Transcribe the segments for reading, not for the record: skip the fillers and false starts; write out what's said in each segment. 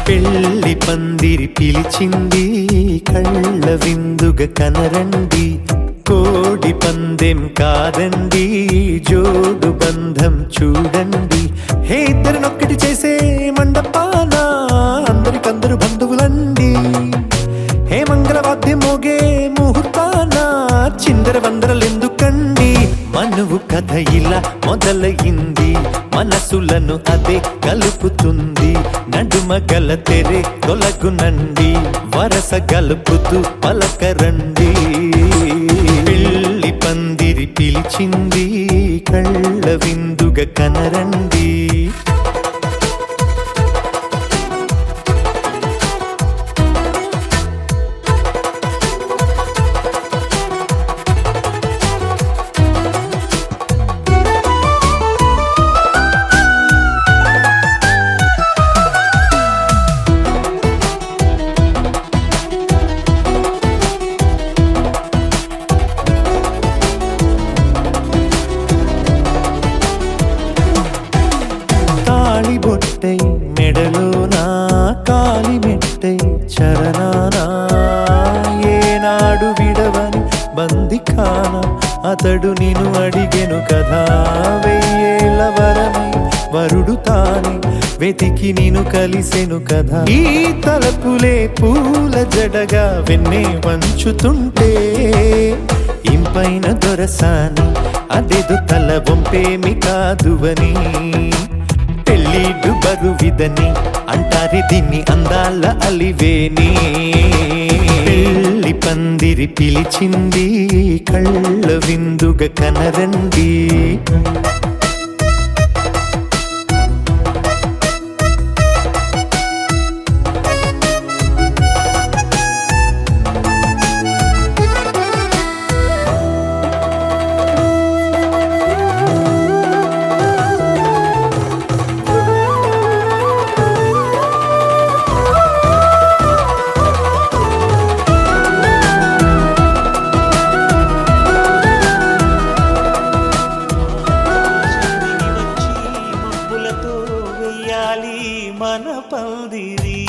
పెళ్లి పందిరి పిలిచింది కళ్ళ విందుగా కనరండి, కోడి పందెం కాదండి జోడు బంధం చూడండి. హే ఇద్దరినొక్కటి చేసే మండపాన అందరికందరు బంధువులండి, హే మంగళవాద్యం మోగే ముహూర్తాన చిందర వందరలెందుకండి. మనువు కథ ఇలా మొదలయింది, మనసులను అదే కలుపుతుంది, నడుమ గల తెరే తొలగునండి, వరస గలుపుతూ పలకరండి. పెళ్లి పందిరి పిలిచింది కళ్ళ విందుగా కనరండి. బొట్టై మెడలోనా కాలి మెట్టై చరణానా, ఏనాడు విడవని బందిఖాన అతడు నిన్ను అడిగెను కదా, వెయ్యేళ్ళ వరమై వరుడు తానే వెతికి నిన్ను కలిసెను కదా. ఈ తలపులే పూల జడగా వెన్నే వంచుతుంటే ఇంపైన దొరసాని అదేదో తల వంపేమి కాదువని, పెళ్ళిడు బరువిదని అంటారే దీన్ని అందాల అలివేని. పెళ్లి పందిరి పిలిచింది కళ్ళ విందుగా కనరండి. మన పందిరి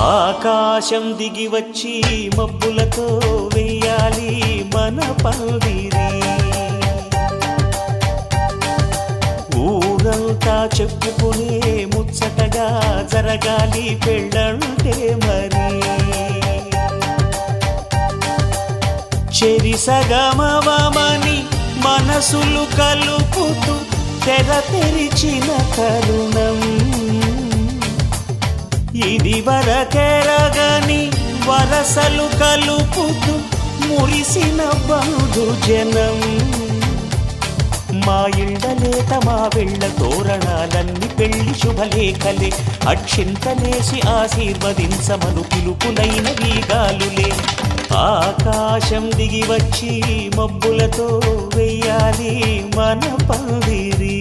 ఆకాశం దిగి వచ్చి మబ్బులతో వెయ్యాలి మన పందిరి, ఊరంతా చెప్పుకునే ముచ్చటగా జరగాలి పెళ్ళంటే మరి. చెరి సగమవమని మనసులు కలుపుతూ తెర తెరిచిన తరుణం, ఇది వరకెరగని వరసలు కలుపుతూ మురిసిన బంధు జనం. మా ఇళ్ళలేత మా వెళ్ళ తోరణాలన్నీ పెళ్లి శుభలేఖలే, అక్షింతలేసి ఆశీర్వదించమను పిలుపులైన వీగాలులే. ఆకాశం దిగి వచ్చి మబ్బులతో వెయ్యాలి మన పందిరి.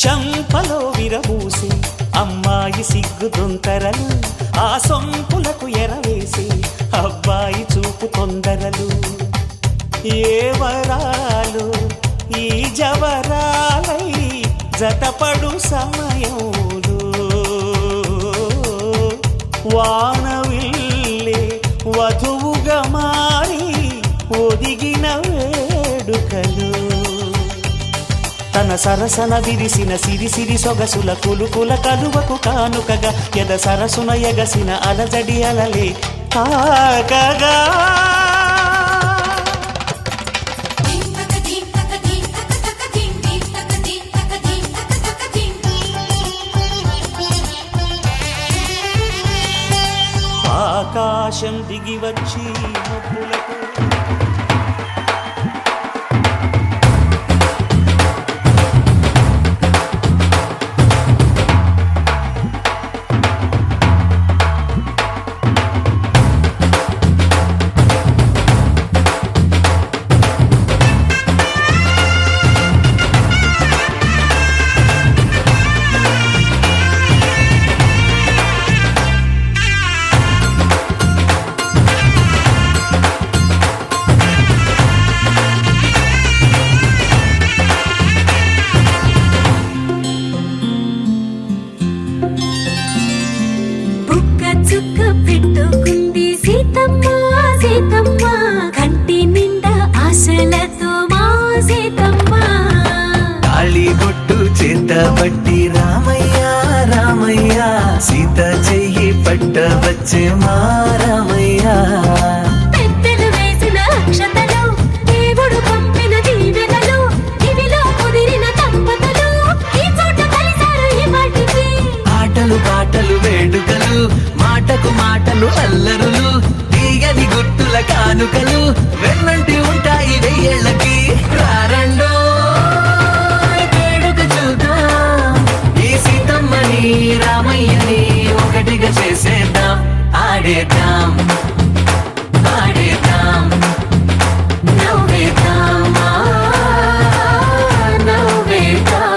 చంపలో విరబూసి అమ్మాయి సిగ్గు దొంతరలు, ఆ సొంపులకు ఎరవేసి అబ్బాయి చూపు తొందరలు. ఏ వరాలు ఈ జవరాలై జతపడు సమయంలో, వానవిల్లే వధువుగా మారి ఒదిగిన వేడుకలు. తన సరసన విరిసిన సిరిసిరి సొగసుల కులుకుల కలువకు కానుకగా ఎద సరసున ఎగసిన అలజడి అలలే తాకగా. ఆకాశం దిగి వచ్చి మబ్బులతో చుక్క పెట్టుకుంది సీతమ్మ సీతమ్మ కంటి నిండా ఆశలతో మా సీతమ్మ తాళిబొట్టు చేతబట్టి రామయ్య రామయ్య సీత చెయ్యి పట్టవచ్చే మా రామయ్య పెద్దలు వేసిన అక్షతలు దేవుడు పంపిన దీవెనలు ఇవిలో కుదిరిన దంపతులు ఈ చోట కలిసారు ఈ వాటికి ఆటలు పాటలు వేడుకలు మాటకు మాటలు అల్లరులు తీయని గుర్తుల కానుకలు వెన్నంటి ఉంటాయి వెయ్యేళ్ళకి రారండో వేడుక చూద్దాం ఈ సీతమ్మని రామయ్యని ఒకటిగా చేసేద్దాం ఆడేద్దాం ఆడేద్దాం నవ్వేద్దాం నవ్వేద్దాం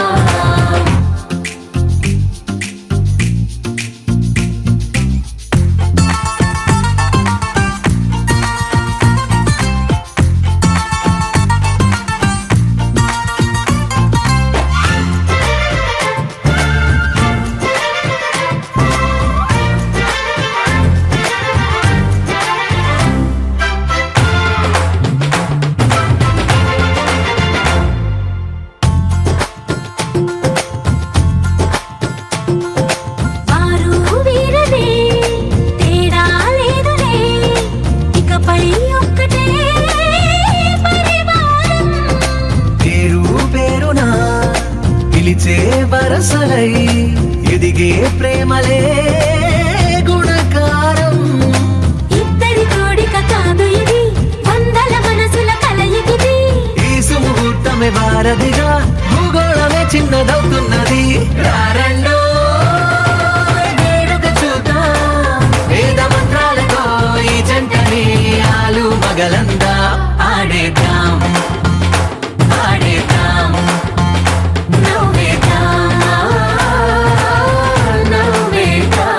వారు వీరనే తేడా లేదులే ఇకపై ఒక్కటే పరివారం పేరు పేరునా పిలిచే వరసలై ఎదిగే ప్రేమలే గుణకారం ఇద్దరి కోడిక కాదు ఇది వందల మనసుల కలయికిది ఈ సుముహూర్తమే వారధిగా భూగోళమే చిన్నదవుతున్నది రారండో వేడుక చూద్దాం వేద మంత్రాలతో ఈ జంటని ఆలు మగలందా ఆడేద్దాం ఆడేద్దాం నవ్వేద్దాం నవ్వేద్దాం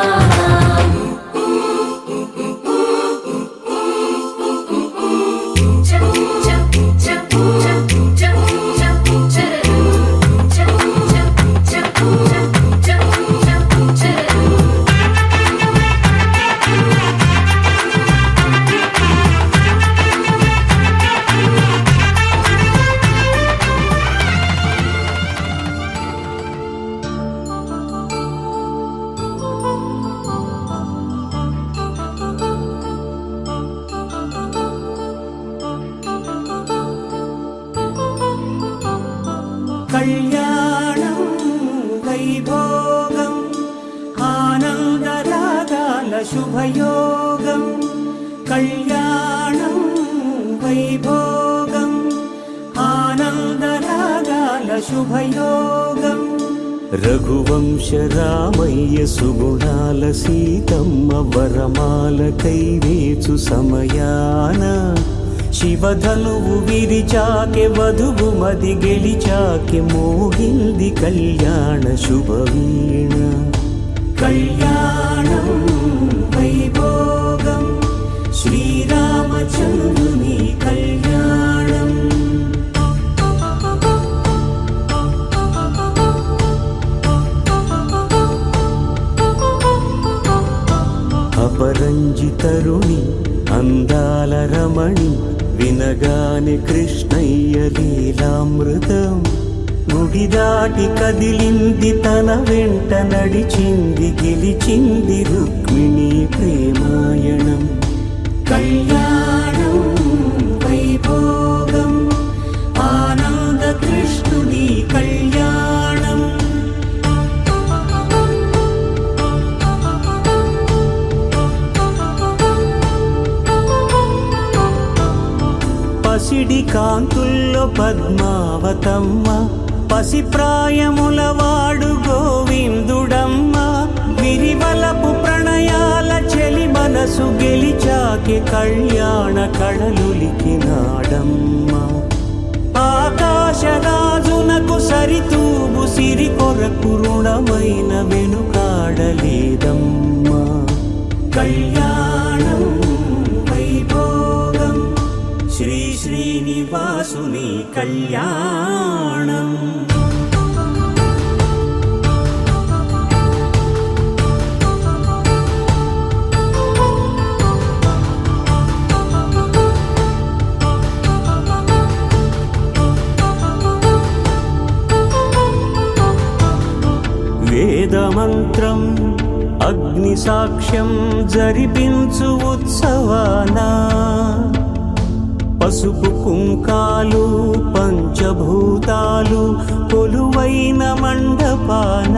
కళ్యాణం వైభోగం ఆనందరాగాల శుభయోగం కళ్యాణం వైభోగం ఆనందరాగాల శుభయోగం రఘువంశ రామయ్య సుగుణాల సీతమ్మ వరమాల కైవేచు సమయాన శివధనువు విరిచాకె వధువు మది గెలిచాకె మోగింది కళ్యాణ శుభవీణ కళ్యాణం వైభోగం శ్రీరామచంద్రుని కళ్యాణం అపరంజి తరుణి అందాల రమణి వినగానే కృష్ణయ్య లీలామృతం గుడి దాటి కదిలింది తన వెంట నడిచింది గెలిచింది రుక్మిణి ప్రేమాయణం కళ్యాణం వైభోగం ఆనంద కృష్ణుని కళ్యాణం పసిడి కాంతుల్లో పద్మావతమ్మ, పసిప్రాయముల వాడు గోవిందుడమ్మ, విరివలపు ప్రణయాల చెలి మనసు గెలిచాకే కళ్యాణ కళలులికినాడమ్మ. ఆకాశరాజునకు సరితూబు సిరి కొరకు రుణమైన వెనుకాడలేదమ్మా. కళ్యాణం వైభోగం శ్రీ శ్రీనివాసుని కళ్యాణం. వేదమంత్రం అగ్ని సాక్ష్యం జరిపించు ఉత్సవాన, పసుపు కుంకాలు పంచభూతాలు కొలువైన మండపాన,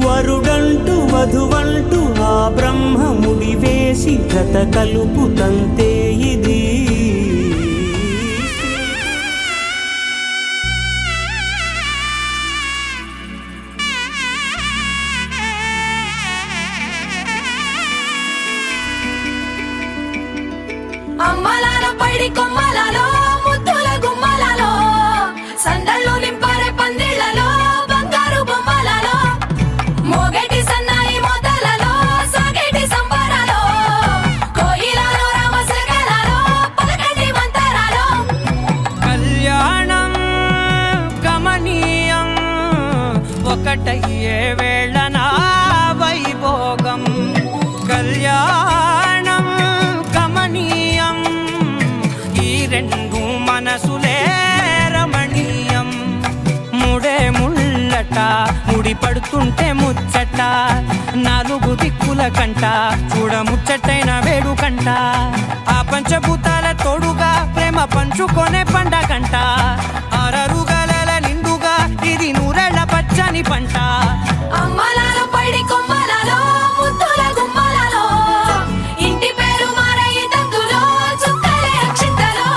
వరుడంటూ వధువంటూ ఆ బ్రహ్మముడి వేసి గత కలుపు తంతే ఇది. అమ్మలాలో పైడి కొమ్మలలో ముద్దుల గుమ్మలలో, సందళ్ళు నింపారే పందిళ్లలో బంగారు బొమ్మలలో, మోగేటి సన్నాయి మోతలలో సాగేటి సంబరాలో, కోయిలలో రామశకలలో పలకటి మంతరాలో. కళ్యాణం గమనీయం ఒకటయ్యే వేళనా వైభోగం. కళ్యాణం గమనీయం ఈ రెండు మనసులే రమణీయం. ముడే ముళ్ళట ముడి పడుతుంటే ముచ్చట, నాలుగు దిక్కుల కంట చూడ ముచ్చటైన వేడుకంట. ఆ పంచభూతాల తోడుగా ప్రేమ పంచుకొనే పండగంట. అరరుగల నిండుగా ఇది నూరెళ్ళ పచ్చని పంట. అమ్మలాలో పైడి కొమ్మలలో ముద్దుల గుమ్మలలో, ఇంటి పేరు మారయి తంతులో చుక్కలే అక్షింతలో,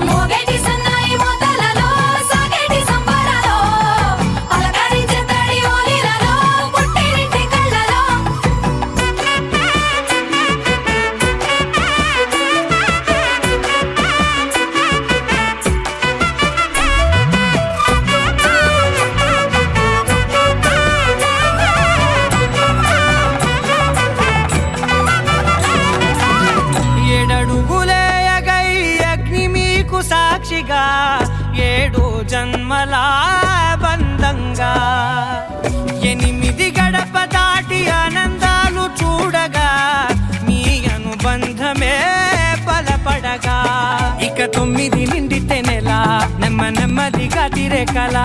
మోగేటి సన్నాయి మోతలలో సాగేటి సంబరాలో, పలకరించే తడి ఓలిలలో పుట్టినింటి కళ్ళలో. ఏడడుగులేయగై అగ్ని మీకు సాక్షిగా, ఏడు జన్మల బంధంగా, 8 గడప దాటి ఆనందాలు చూడగా మీ అనుబంధమే బలపడగా. ఇక 9 నిండితే నెల నెమ్మదిగా తిరేకల,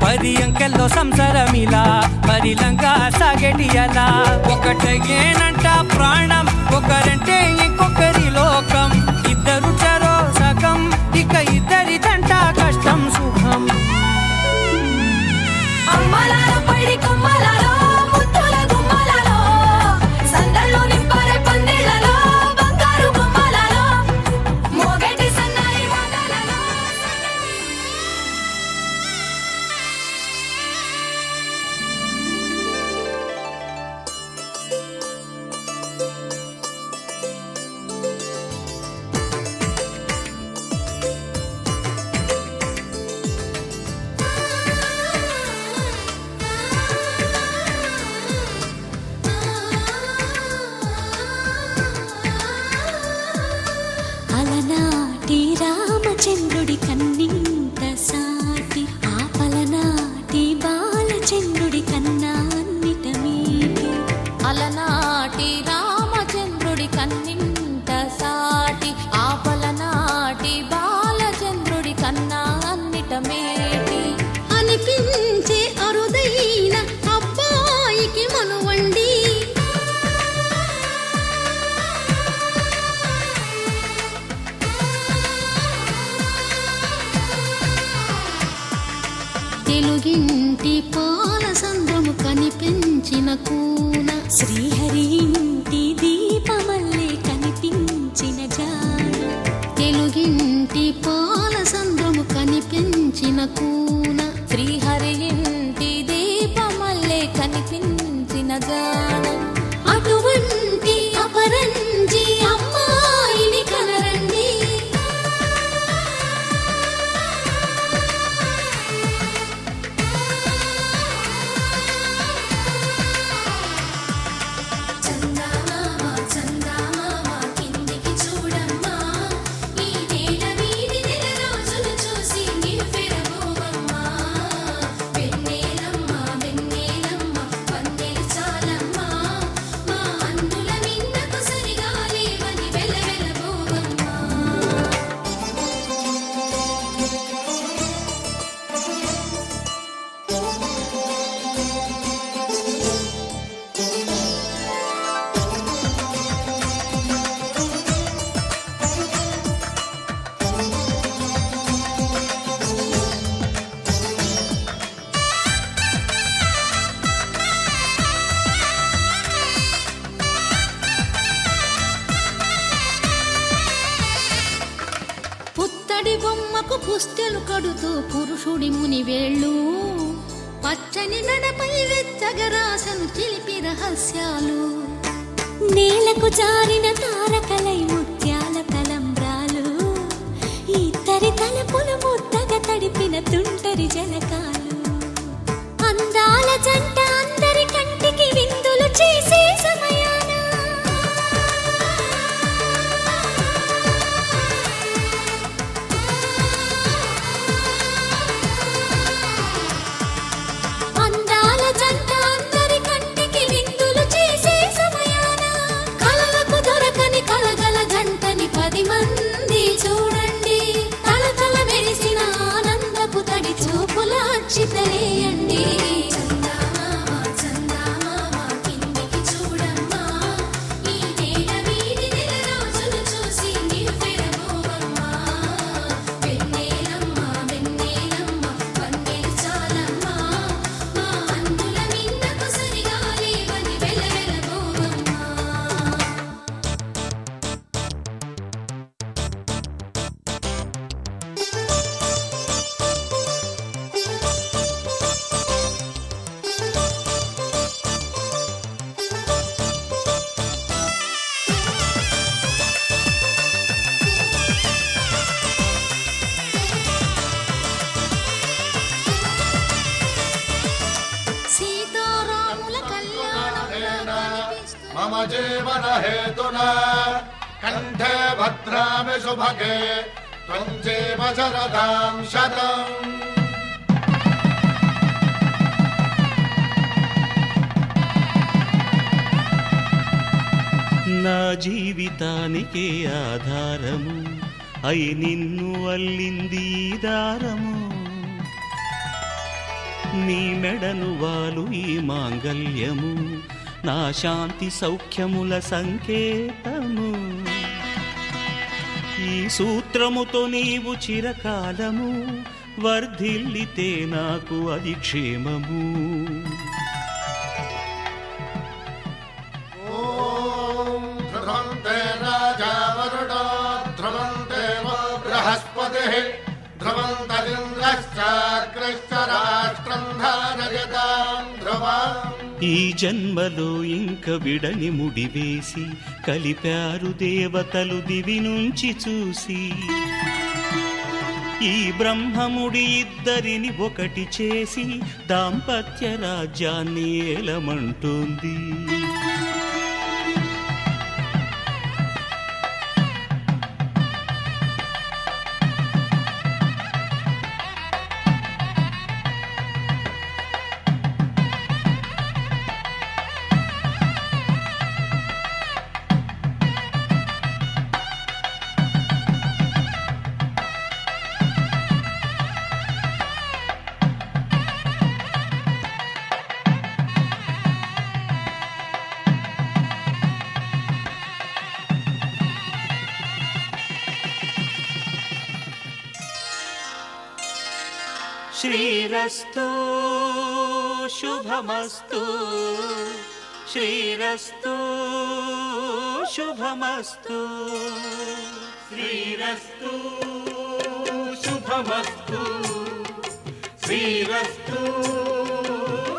10 అంకెల్లో సంసారమిలా పరిలంగా సాగేటి అలా. ఒకటేనంట ప్రాణం ఒకరంటే ఇంకొకరి లోకం, ఇద్దరు చరో సగం ఇక ఇద్దరిదంట కష్టం సుఖం. అమ్మలాలో పైడి కొమ్మలలో ముద్దుల గుమ్మలలో, సందళ్ళు నింపారే పందిళ్లలో బంగారు బొమ్మలలో, మోగేటి సన్నాయి మోతలలో. అలనాటి రామచంద్రుడి కన్నింత సాటి, ఆపలనాటి బాలచంద్రుడి కన్నా అన్నిట మీటి. అలనాటి రామచంద్రుడి కన్నింట సాటి, ఆపలనాటి బాలచంద్రుడి కన్నా అన్నిట మేటి. అనిపించే అరుదైన అబ్బాయికి మనువండి, తెలుగింటి పాల సంద్రము కనిపించిన కూన, శ్రీహరి ఇంటి దీపమల్లే కనిపించిన జాన, తెలుగు పుత్తడి బొమ్మకు పుస్తెలు కడుతూ పురుషుడి ముని వేళ్ళు పచ్చని నడపై వెచ్చగరాసను చిలిపి రహస్యాలు నేలకు జారిన తారకలై ముత్యాల తలంబ్రాలు ఇద్దరి తలపులు ముద్దగా తడిపిన తుంటరి జలకాలు అందాల జంట అందరి కంటికి విందులు చేసే సమయాన అందాల జంట అందరి కంటికి విందులు చేసే సమయాన కలలకు దొరకని కలగల జంటని 10 మంది చూడండి తలతల మెరిసిన ఆనందపు తడి చూపుల అక్షితలేయండి సీతారాముల కళ్యాణం మమ జీవన హేతునా కంఠే భద్రామి శుభగే త్వం జీవ శరదాం శతం. నా జీవితానికే ఆధారము అయి నిన్ను అల్లింది ఈ దారము నీ మెడను వాలు ఈ మాంగల్యము నా శాంతి సౌఖ్యముల సంకేతము ఈ సూత్రముతో నీవు చిరకాలము వర్ధిల్లితే నాకు అది క్షేమము ఓం ధ్రువంతే రాజా వరుణో ధ్రువంతే బృహస్పతిః ధ్రువంతరింద్రశ్చాగ్రశ్చ రాష్ట్రం ధారయతాం ధ్రువం. ఈ జన్మలో ఇంక విడని ముడివేసి కలిపారు దేవతలు దివి నుంచి చూసి ఈ బ్రహ్మముడి ఇద్దరిని ఒకటి చేసి దాంపత్య రాజ్యాన్ని ఏలమంటోంది శ్రీరస్తు శుభమస్తు శ్రీరస్తు శుభమస్తు శ్రీరస్తు శుభమస్తు శ్రీరస్తు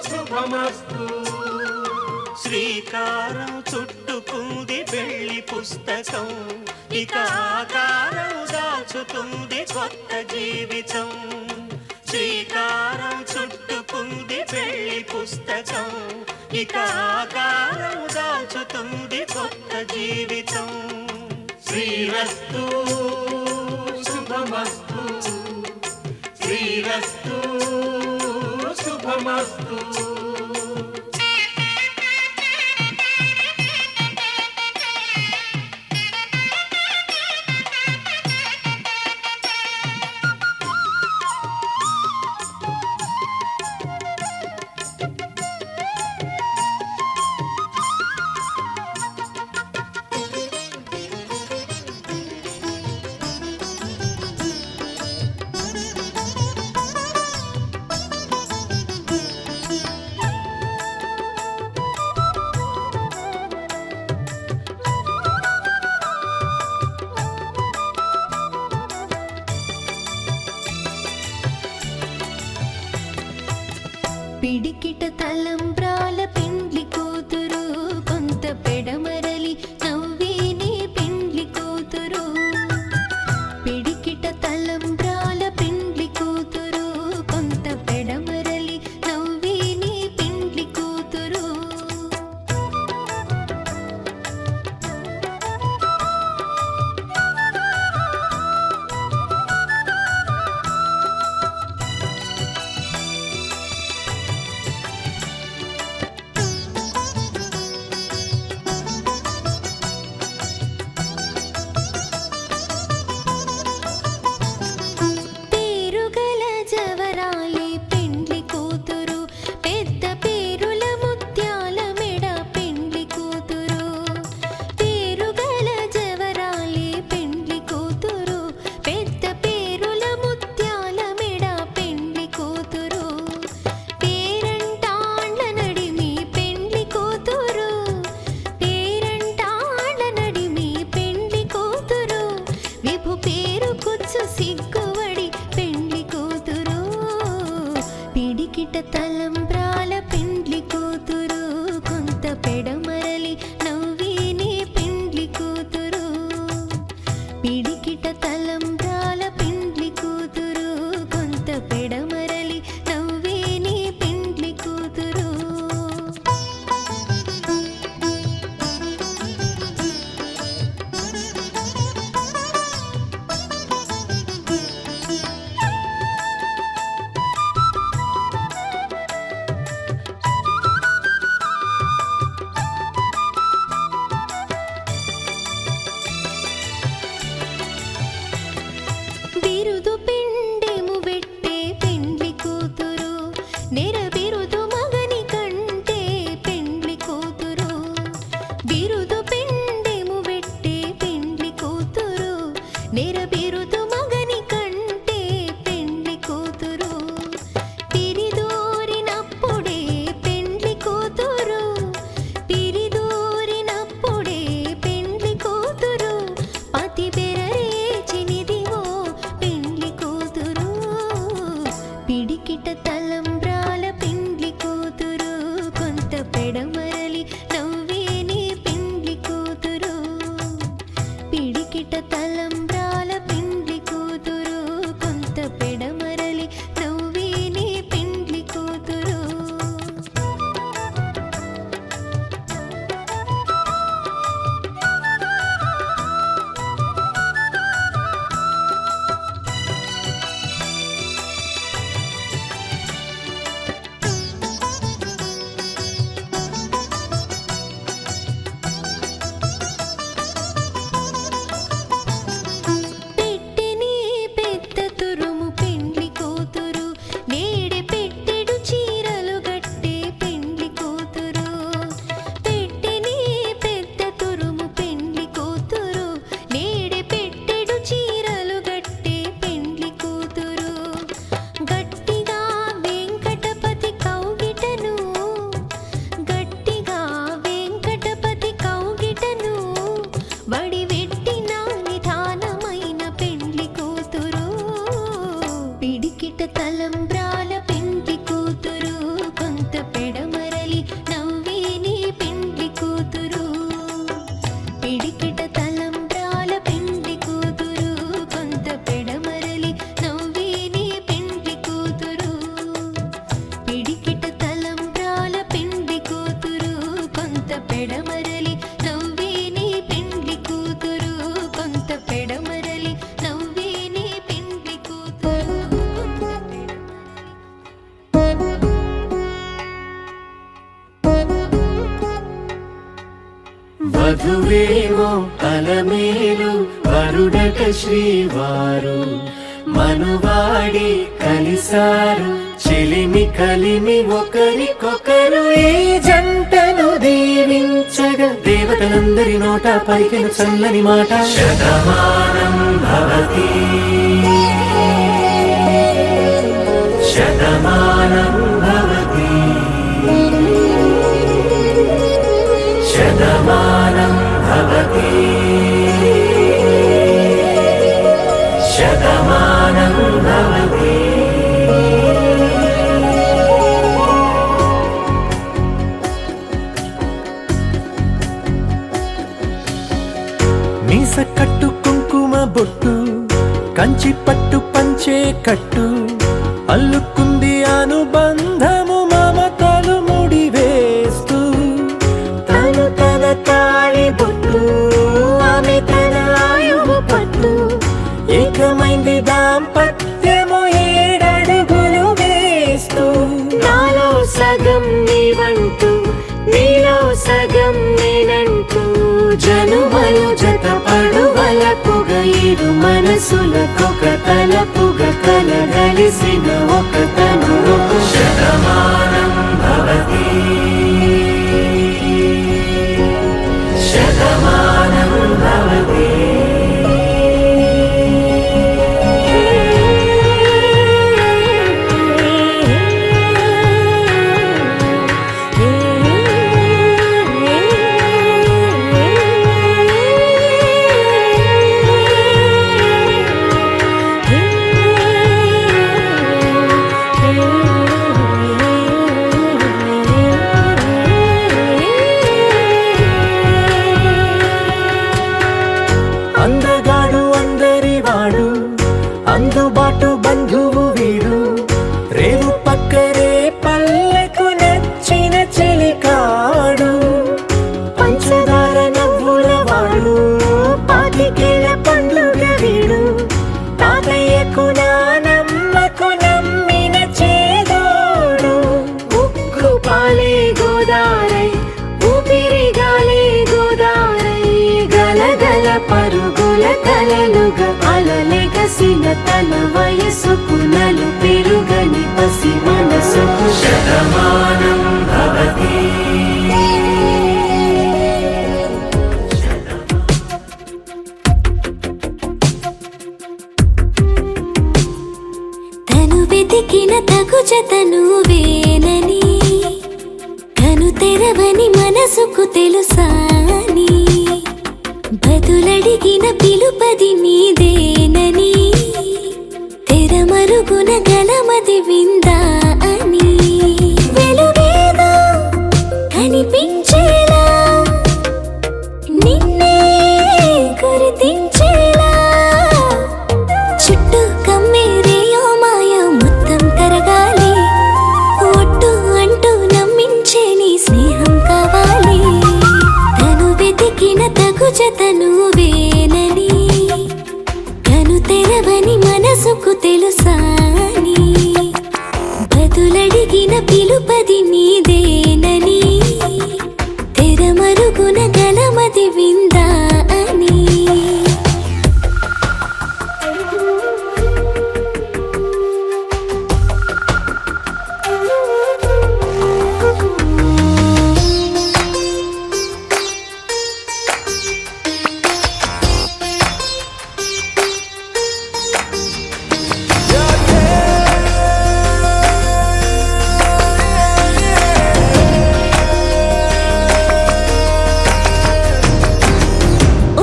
శుభమస్తు శ్రీకారం చుట్టుకుంది పెళ్లి పుస్తకం ఇక ఆకారం దాచుతుంది కొత్త జీవితం శ్రీకారం చుట్టుకుంది పెళ్లి పుస్తకం ఇక ఆకారం దాచుతుంది కొత్త జీవితం శ్రీరస్తు శుభమస్తు శ్రీరస్తు శుభమస్తు నెరబిరుదు మగని కంటే పెండ్లి కూతురు పిరిదూరినప్పుడే పెండ్లి కూతురు పిరిదూరినప్పుడే పెండ్లి కూతురు పతి బెరరేచినిదివో పెండ్లి కూతురు పిడికిట తలంబ్రాల పెండ్లి కూతురు కొంత పెడమరలి నవ్వేని పెండ్లి కూతురు పిడికిట తలంబ్రాల పెండ్లి కూతురు కొంత పెడమరలి నవ్వేని పెండ్లి కూతురు పెట్టెని పెద్ద తురుము పెండ్లి కూతురు నేడే పెట్టెడు చీరలు గట్టే పెండ్లి కూతురు పెట్టెని పెద్ద తురుము పెండ్లి కూతురు నేడే పెట్టెడు చీరలు గట్టే పెండ్లి కూతురు గట్టిగా వెంకటపతి కౌగిటను గట్టిగా వెంకటపతి కౌగిటను వడివెట్టిన నిధానమైన పెండ్లి కూతురు పిడికిట తలంబ్రాల పెండ్లి కూతురు కొంత పెడమరలి నవ్వేని పెండ్లి కూతురు పిడికిట తలంబ్రాల పెండ్లి కూతురు కొంత పెడమరలి నవ్వేని పెండ్లి కూతురు పిడికిట తలంబ్రాల పెండ్లి కూతురు కొంత పెడమరలి నవ్వేని పెండ్లి కూతురు కొంత పెడమరలి నవ్వేని పెండ్లి కూతురు వధువేమో అలమేలు వరుడట శ్రీవారు మనువాడి కలిసారు చెలిమి కలిమి ఒకరికొకరు ఈ జంటను దీవించగా దేవతలందరి నోట పలికిన చల్లని మాట శతమానం భవతి శతమానం భవతి శతమానం భవతి శతమానం భవతి మీస కట్టు కుంకుమ బొట్టు కంచి పట్టు పంచే కట్టు అల్లుకుంది అనుబంధము మమతలు ముడి వేస్తూ తను తన తాళి బొట్టు ఆమె తన ఆయువు పట్టు ఏకమైంది దాంపత్యము 7 అడుగులు వేస్తూ నాలో సగం నీవంటూ నీలో సగం నేనంటూ జనుమలు జతపడు వలపుగ ఇరు మనసులకొక తలపుగ కలగలిసిన ఒక తను శతమానం భవతి శతమానం భవతి అందగాడు అందరివాడు అందుబాటు బంధువు వీడు రేవు పక్కరే పల్లెకు నచ్చిన చెలికాడు పంచదార నవ్వుల వాడు పాతికేల పండ్లుగ వీడు తాతయ్యకు నానమ్మకు నమ్మిన చేదోడు ఉక్కు పాలే గోదారై ఊపిరిగాలే గోదారై గలగల పరుగుల కలలుగా అలలెగసిన తన వయసుకు నలు పెరుగని పసి మనసుకు శతమానం భవతి జతను వేనని కను తెరవని మనసుకు తెలుసాని బదులడిగిన పిలుపది నీదేనని తెరమరుగున గలమది విందా అని వెలుగేదో కనిపించేలా నిన్నే గుర్తించేలా చుట్టూ కమ్మేరేయో మాయో మొత్తం కరగాలి ఒట్టు అంటూ నమ్మించే నీ స్నేహం కావాలి తను వెతికిన తగు జతను వేనని కను తెరవని మనసుకు తెలుసాని బదులడిగిన పిలుపది నీదేనని తెరమరుగున గలమది విందా అని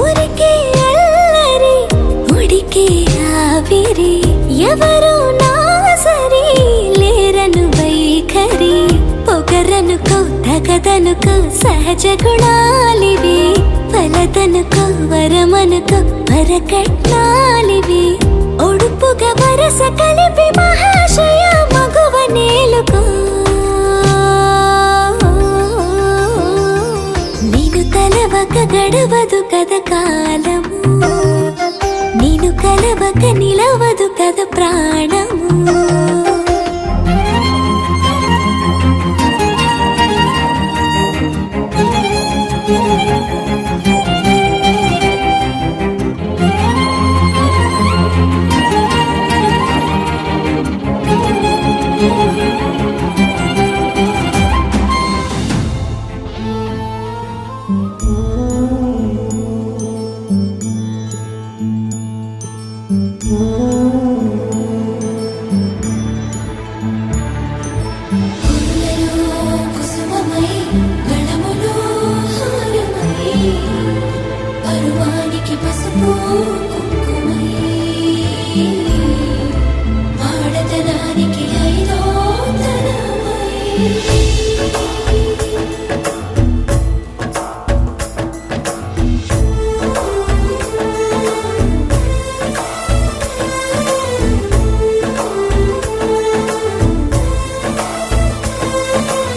ఊరికే అల్లరి ఉడికే ఆవిరి ఎవరు నా సరి లేరను వైఖరి పొగరనుకో తగదనుకో సహజ గుణాలివి ఫలదనుకో వరమనుకో వరకట్నాలివి ఒడుపుగా వరస కలిపి మహాశయ మగువ నేలుకో నీను కలవక గడవదు కద కాలము నీను కలవక నిలవదు కద ప్రాణము కుసుమమై గళములో హారమై పరువానికి పసుపు కుంకుమై ఆడతనానికి ఐదో తరమై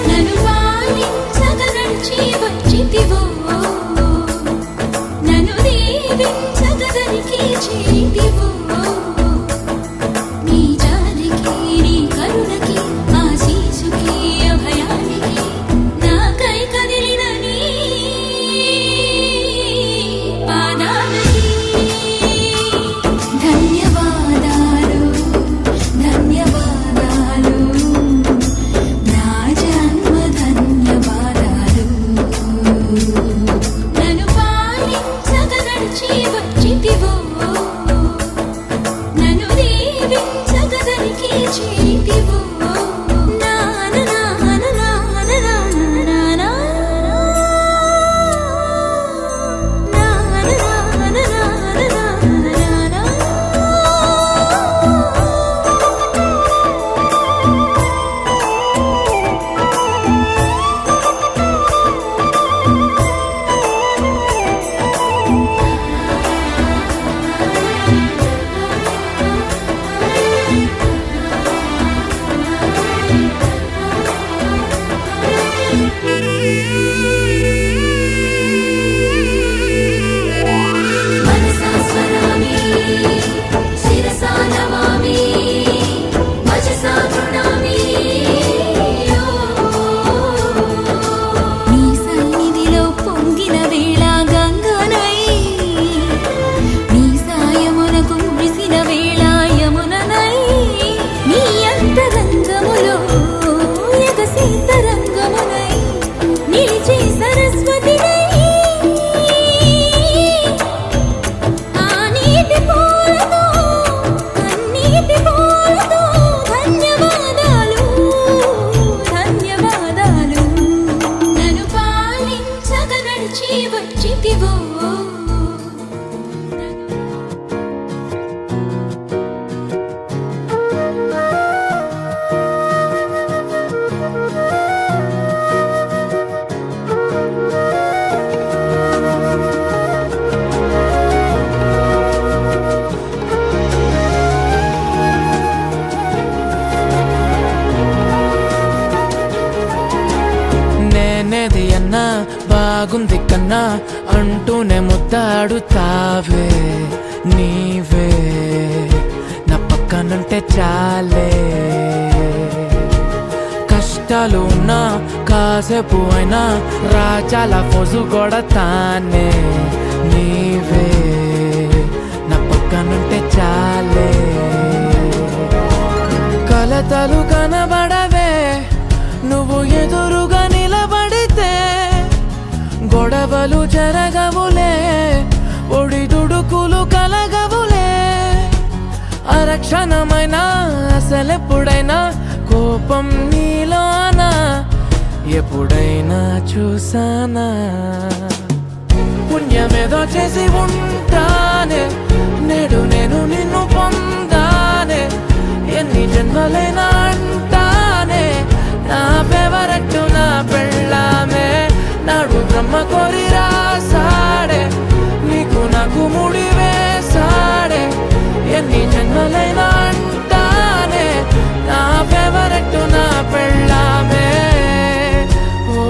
నన్ను పాలించగ నడిచి వచ్చితివో నన్ను దీవించగ దరికి చేతివో నీ జాలికి నీ కరుణకి ఆశీసుకి అభయానికి నాకై కదిలిన నీ పాదాలకి ధన్యవాదాలు ధన్యవాదాలు నా జన్మ ధన్యవాదాలు నన్ను పాలించగ నడిచి వచ్చితివో నన్ను దీవించగ దరికి చేతివో నేనేది అన్నా బాగుంది కన్నా అంటూనే ముద్దాడుతావే నీవే నా పక్కనుంటే చాలే కష్టాలు ఉన్నా కాసేపు అయినా రాజాల ఫోజు కొడతానే నీవే నా పక్కనుంటే చాలే కలతలు కనబడవే నువ్వు ఎదురుగా నిలబడితే గొడవలు జరగవులే ఒడిదుడుకులు కలగవులే అరక్షణమైన అసలెప్పుడైనా కోపం నీలోనా ఎప్పుడైనా చూసానా పుణ్యమేదో చేసి ఉంటానే నేడు నేను నిన్ను పొందానే ఎన్ని జన్మలైనా అంటానే నా ఫేవరెట్ నా పెళ్ళామే నాడు బ్రహ్మ కోరి రాసాడే నీకు నాకు ముడి వేసాడే ఎన్ని జన్మలైనా అంటానే నా ఫేవరెట్ నా పెళ్ళామే ఓ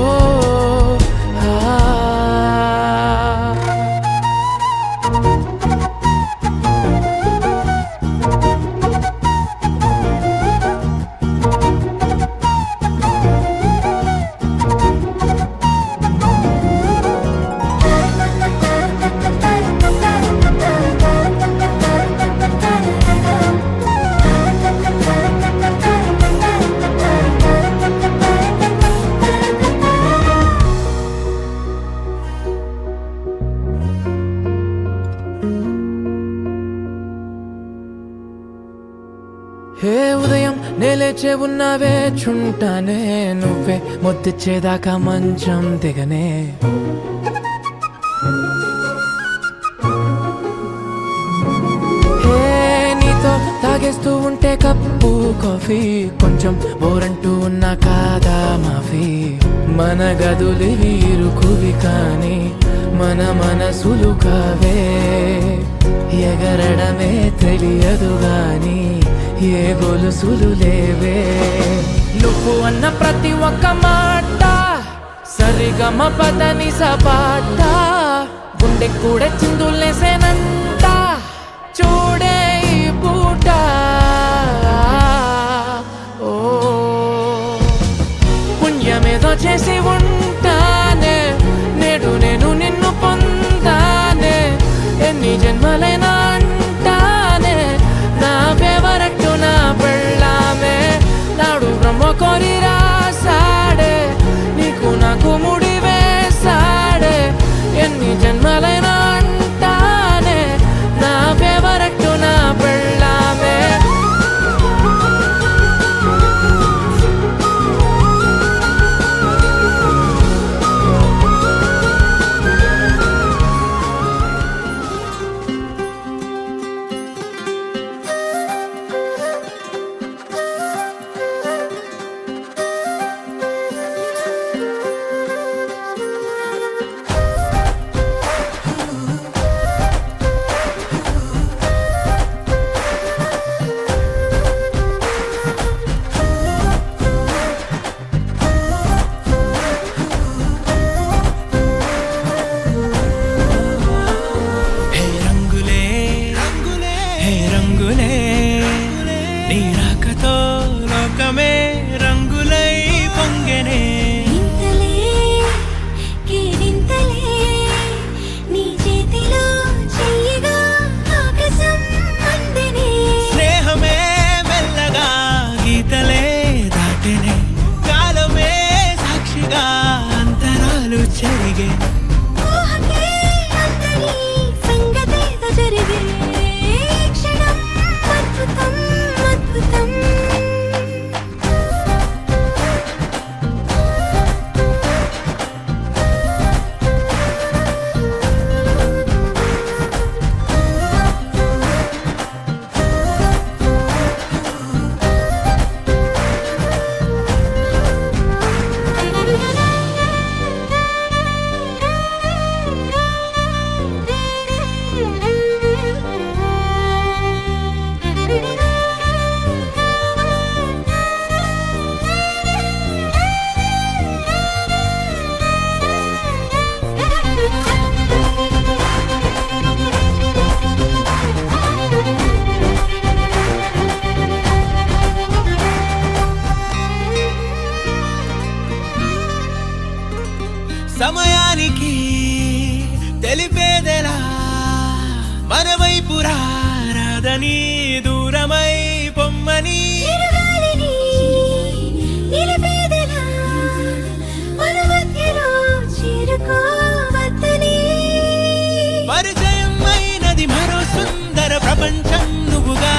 ఆ హే ఉదయం నేలేచే ఉన్నావే చుంటానే నువ్వే ముద్దిచ్చేదాకా మంచం దిగనే హే నీతో తాగేస్తూ ఉంటే కప్పు కాఫీ కొంచెం బోరంటూ ఉన్నా కాదా మాఫీ మన గదులు వీరుకువి కానీ మన మనసులు కావే ఎగరడమే తెలియదు గాని ఏ గొలుసులు లేవే నువ్వు అన్న ప్రతి ఒక్క మాట సరిగమ పదని సపాట గుండె కూడా చిందులేసేనంట చూడే ఈ పూట ఓ పుణ్యమేదో చేసి ఉంటానే నేడు నేను నిన్ను పొందానే ఎన్ని జన్మలైనా అంటానే నా ఫేవరెట్ నా పెళ్ళామే నాడు బ్రహ్మ కోరి రాసాడే నీకు నాకు ముడి వేసాడే ఎన్ని జన్మలైనా అంటానే కాదని దూరమై పొమ్మని చిరుగాలిని నిలిపేదెలా మన మధ్యలో చేరుకోవద్దని పరిచయం అయినది మరో సుందర ప్రపంచం నువ్వుగా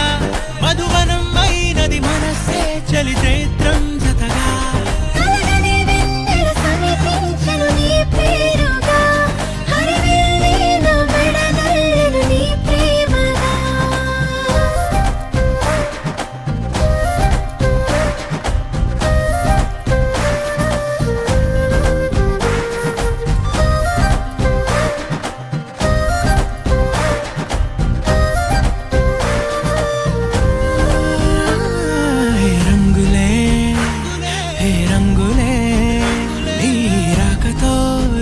మధువనం అయినది మనస్సే చలి చైత్రం జతగా కలగని వెన్నెల సమీపించను నీ పేరుగా హరివిల్లి నా మెడదల్లెను నీ ప్రేమగా హే రంగులే హే రంగులే నీ రాకతో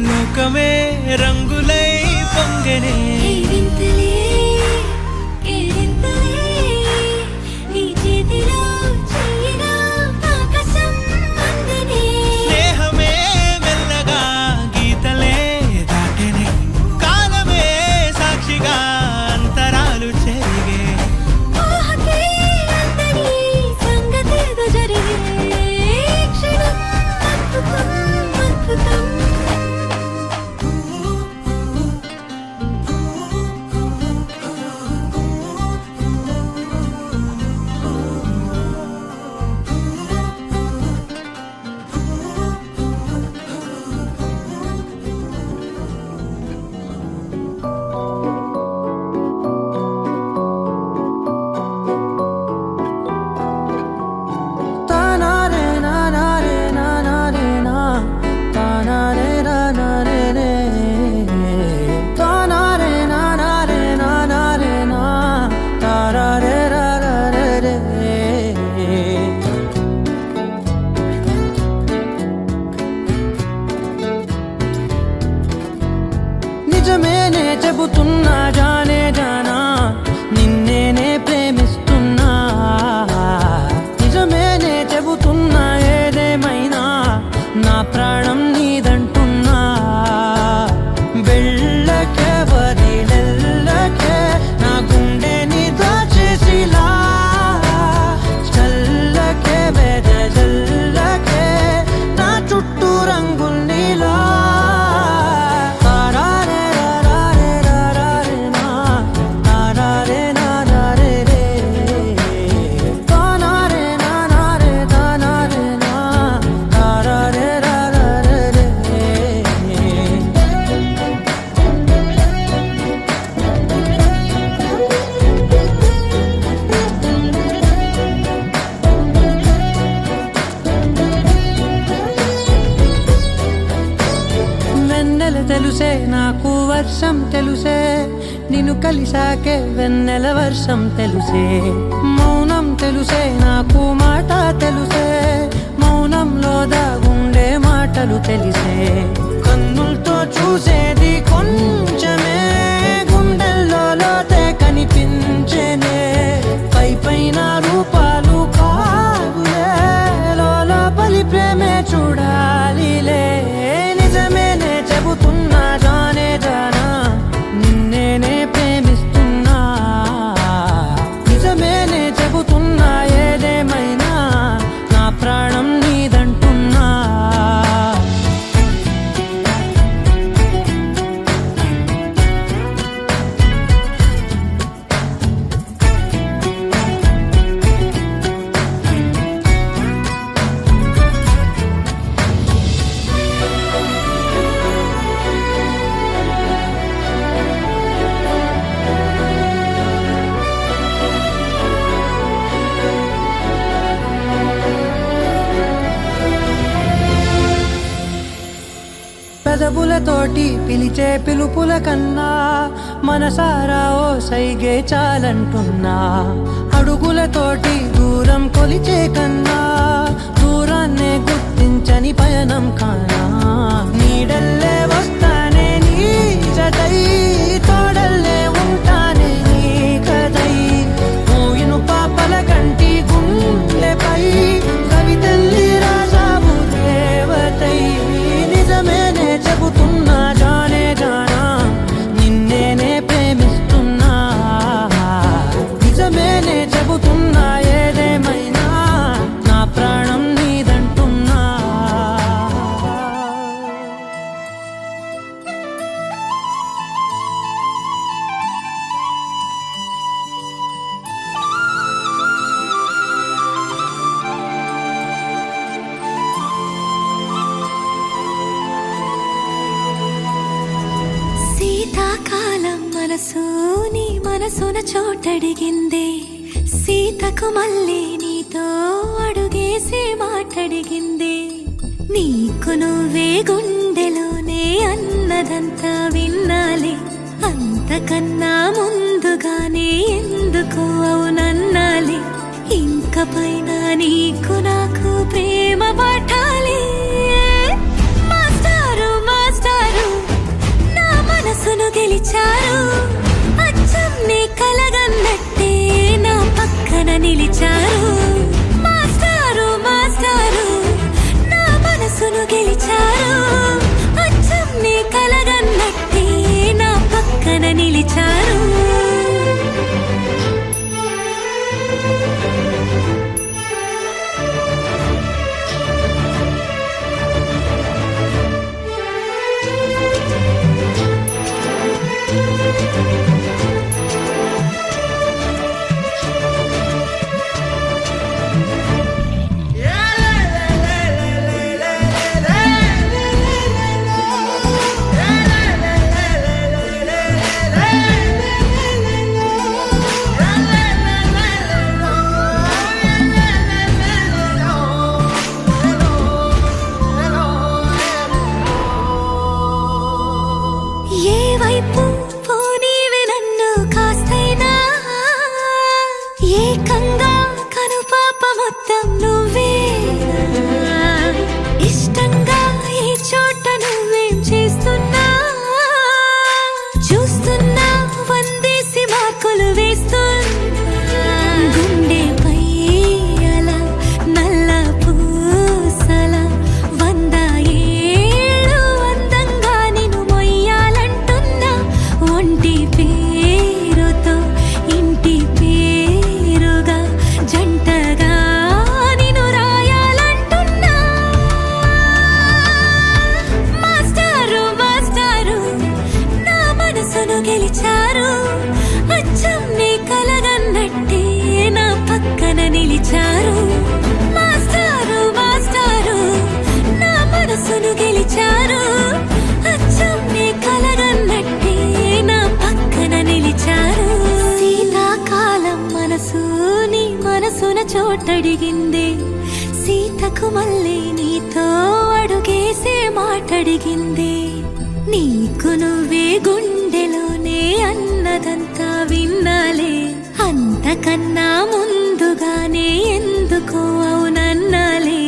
లోకమే రంగులై పొంగనే ఏ వింతలే కేరింతలే నీ చేతిలో చెయ్యినా ఆకాశం అందనే స్నేహమే మెల్లగా గీతలే దాటెనే కాలమే సాక్షిగా అంతరాలు చెరిగే ఊహకే అందని సంగతేదో జరిగే క్షణం అద్భుతం అద్భుతం నిజమేనే చెబుతున్నా జానే జానా నిన్నేనే ప్రేమిస్తున్నా నిజమేనే చెబుతున్నా ఏదేమైనా నా ప్రాణం నీదంటున్నా వెళ్ళకే వదిలెల్లకే నా గుండెని దాచేసిలా చల్లకే వెదజల్లకే నా చుట్టూ రంగుల్నిలా వెన్నెల తెలుసే నాకు వర్షం తెలుసే నిన్ను కలిసాకే వెన్నెల వర్షం తెలుసే మౌనం తెలుసే నాకు మాట తెలుసే మౌనంలో దాగుండే మాటలు తెలిసే కన్నులతో చూసేది కొంచెమే గుండెల్లో లోతే కనిపించేనే పై పైన రూపాలు కాదులే లోపలి ప్రేమే చూడాలిలే నిజమేనే చెబుతున్నా జానే జానా నిన్నేనే ప్రేమిస్తున్నా నిజమేనే చెబుతున్నా ఏదేమైనా నా ప్రాణం నీదంటున్నా పెదవులతోటి పిలిచే పిలుపుల కన్నా మనసారా ఓ సైగే చాలంటున్నా అడుగులతోటి దూరం కొలిచే కన్నా దూరాన్నే గుర్తించని పయనం కానా నీడల్లే వస్తానే నీ జతై తోడల్లే ఉంటానే నీ కదై మోయిను పాపల కంటి గుండెపై కవితల్లి రాజావు దేవతై నిజమేనే చెబుతున్నా జానే జానా నిన్నేనే ప్రేమిస్తున్నా నిజమే మనసు నీ మనసున చోటడిగిందే సీతకు మళ్ళీ నీతో అడుగేసి మాటడిగిందే నీకు నువ్వే గుండెలోనే అన్నదంతా విన్నాలే అంతకన్నా ముందుగానే ఎందుకు అవునన్నాలే ఇంక పైన నీకు నాకు ప్రేమ పాఠాలే మాస్టారు మాస్టారు నా మనసును గెలిచారు అచ్చం నీ కలగన్నట్టే నా పక్కన నిలిచారు మాస్టారు మాస్టారు నా మనసును గెలిచారు అచ్చం నీ కలగన్నట్టే నా పక్కన నిలిచారు ఏ వైపు పోనీవి నన్ను కాస్తైనా ఏకంగా కనుపాప మొత్తం నువ్వే ఇష్టంగా ఈ చోట నువ్వేం చేస్తున్నా చూస్తున్నా వందేసి మార్కులు వేస్తున్నా గుండెపై అలా నల్ల పూసల 100 ఏళ్ళు అందంగా నిన్ను మొయ్యాలంటున్నా ఒంటి పేరుతో ఇంటి పేరుగా జంటగా నిన్ను రాయాలంటున్నా మాస్టారు మాస్టారు నా మనసును గెలిచారు అచ్చం నీ కలగన్నట్టే నా పక్కన నిలిచారు మాస్టారు మాస్టారు నా మనసును గెలిచారు అచ్చం నీ కలగన్నట్టే నా పక్కన నిలిచారు శీతాకాలం మనసు నీ మనసున చోటడిగిందే సీతకు మళ్ళీ నీతో అడుగేసే మాటడిగిందే నీకు నువ్వే గుండెలోనే అన్నదంతా విన్నాలే అంతకన్నా ముందుగానే ఎందుకు అవునన్నాలే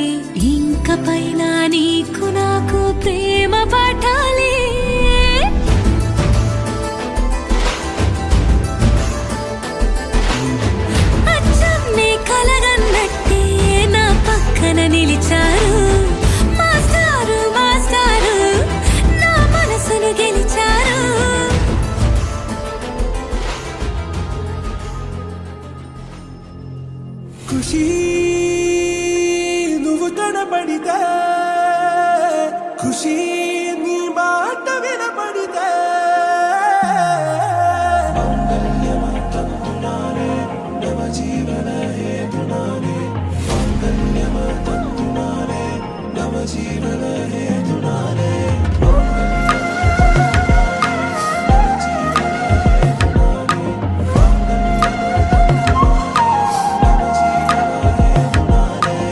ఇంక పైన నీకు నాకు ప్రేమ పాఠాలే అచ్చం నీ కలగన్నట్టే నా పక్కన నిలిచారు మాస్టారు మాస్టారు నా మనసును గెలిచారు ఖుషి నువ్వు కనబడితే ఖుషి నీ మాట వినబడితే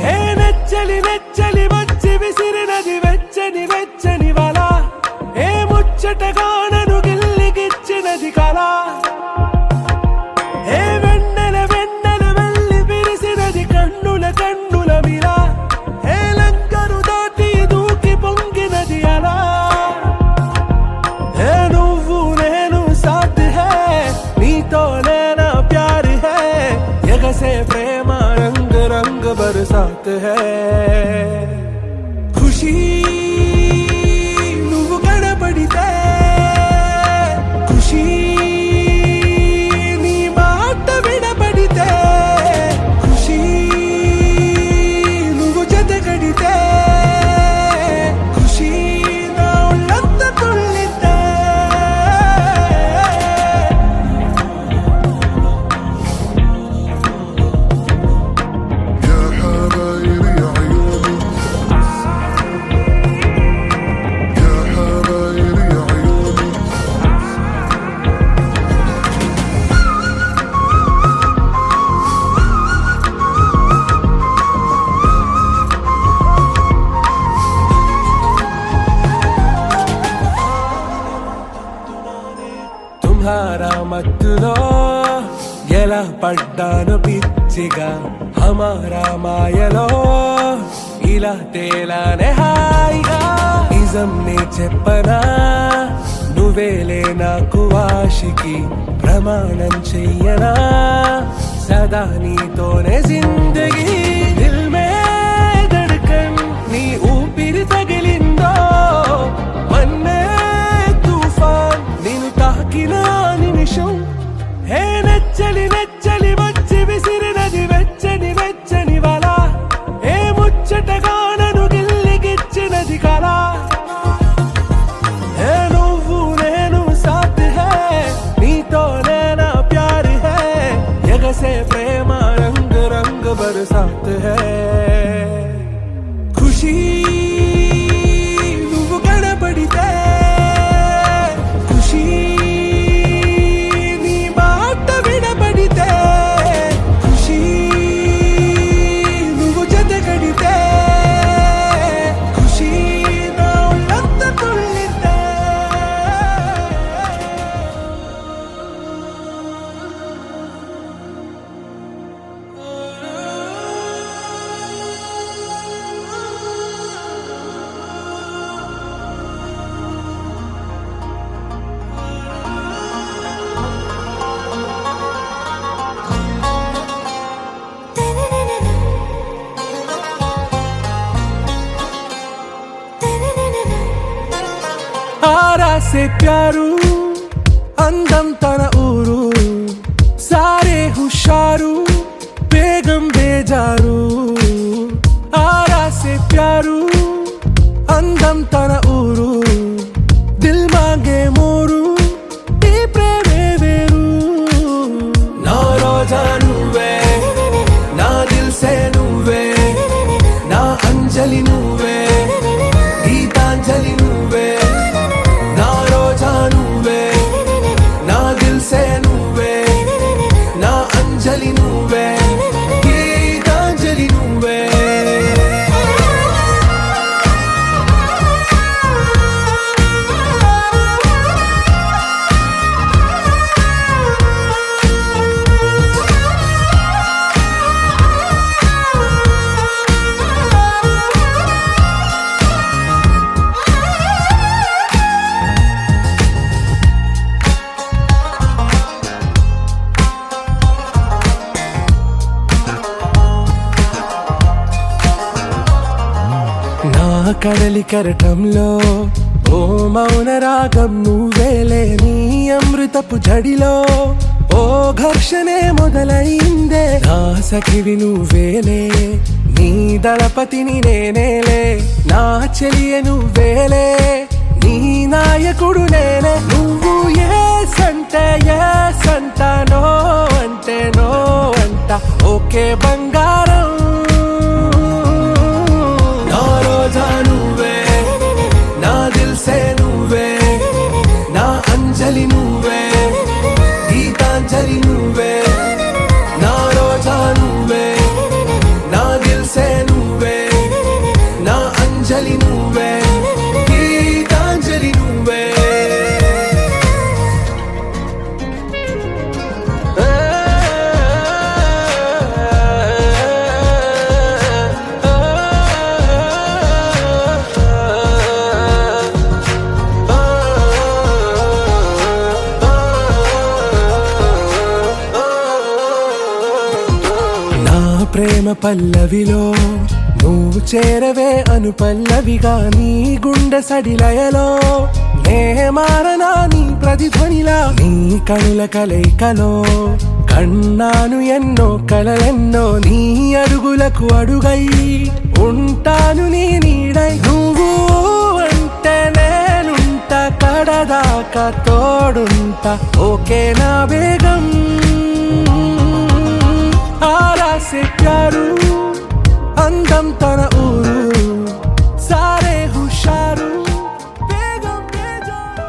హే నెచ్చలి నెచ్చలి వచ్చి విసిరినది వెచ్చని వెచ్చని వల ఏ ముచ్చటగా నన్ను గిల్లిగిచ్చినది కళ ఏ వెన్నెల వెన్నెల వెళ్ళి విరిసినది కన్నుల కన్నుల మిలా ఏ లంకరు దాటి దూకి పొంగినది అలా ఏ నువ్వు నేను సాథ్ హే నీతోనే నా ప్యార్ హే ఎగసే ప్రేమ రంగ్ రంగ్ బరసాత్ హే ఖుషి నువ్వు కనబడితే ఖుషి మత్తులో ఎలా పడ్డాను పిచ్చిగా హమారా మాయలో ఇలా తేలానే హాయిగా నిజం నే చెప్పనా నువ్వేలే నాకు ఆశికి ప్రమాణం చెయ్యనా సదా నీతోనే జిందగీ దిల్ మే ధడ్కన్ నీ ఊపిరి తగిలిందో మన్నే తుఫాన్ నేను తాకిన నిమిషం హే నచ్చలి నచ్చలి వచ్చి విసిరినది వెచ్చని వెచ్చని వల ఏ ముచ్చటగా నన్ను గిల్లిగిచ్చినది కళ ఏ నువ్వు నేను సాథ్ హై నీతోనే నా ప్యార్ హై ఎగసే ప్రేమ రంగ్ రంగ్ బరసాత్ హై ఖుషీ నువ్వు కనబడితే ఖుషీ నీ మాట వినబడితే ఖుషీ నువ్వు జతగడితే ఖుషీ నా ఒళ్ళంత తుళ్ళితే आरा से प्यारू అందం తన ఊరు సారే హుషారు బేగం బేజారు ఆరా సే ప్యారు అందం తన ఊరు దిల్ మాంగే మోరు ఈ ప్రేమే వేరు నా రోజా నువ్వే నా దిల్ సే నువ్వే నా అంజలి నువ్వే గీతాంజలి నువ్వే నా రోజా నువ్వే నా దిల్ సే నువ్వే నా అంజలి నువ్వే గీతాంజలి నువ్వే నా కడలి కరటంలో ఓ మౌన రాగం నువ్వేలే నీ అమృతపు జడిలో ఓ ఘర్షణే మొదలైందే నా సఖివి నువ్వేలే నీ దళపతిని నేనేలే నా చెలియ నువ్వేలే నీ నాయకుడు నేనే నువ్వు ఏ సంట నో అంటే నో అంట ఓకే బంగారం నా రోజా నువ్వే నా దిల్ సే నువ్వే నా అంజలి నువ్వే గీతాంజలి నువ్వే నా రోజా నువ్వే నా దిల్ సే నువ్వే నా అంజలి నువ్వే గీతాంజలి నువ్వే నా ప్రేమ పల్లవిలో నువ్వు చేరవే అను పల్లవిగా నీ గుండె సడిలయలో నే మారనా నీ ప్రతిధ్వనిలా నీ కనుల కలయికలో కన్నాను ఎన్నో కలలెన్నో నీ అడుగులకు అడుగై ఉంటాను నీ నీడై నువ్వు అంటే నేనుంట కడదాకా తోడుంటా ఓకే నా బేగం ఆరా సే ప్యారు అందం తన ఊరు సారే హుషారు బేగం బేజారు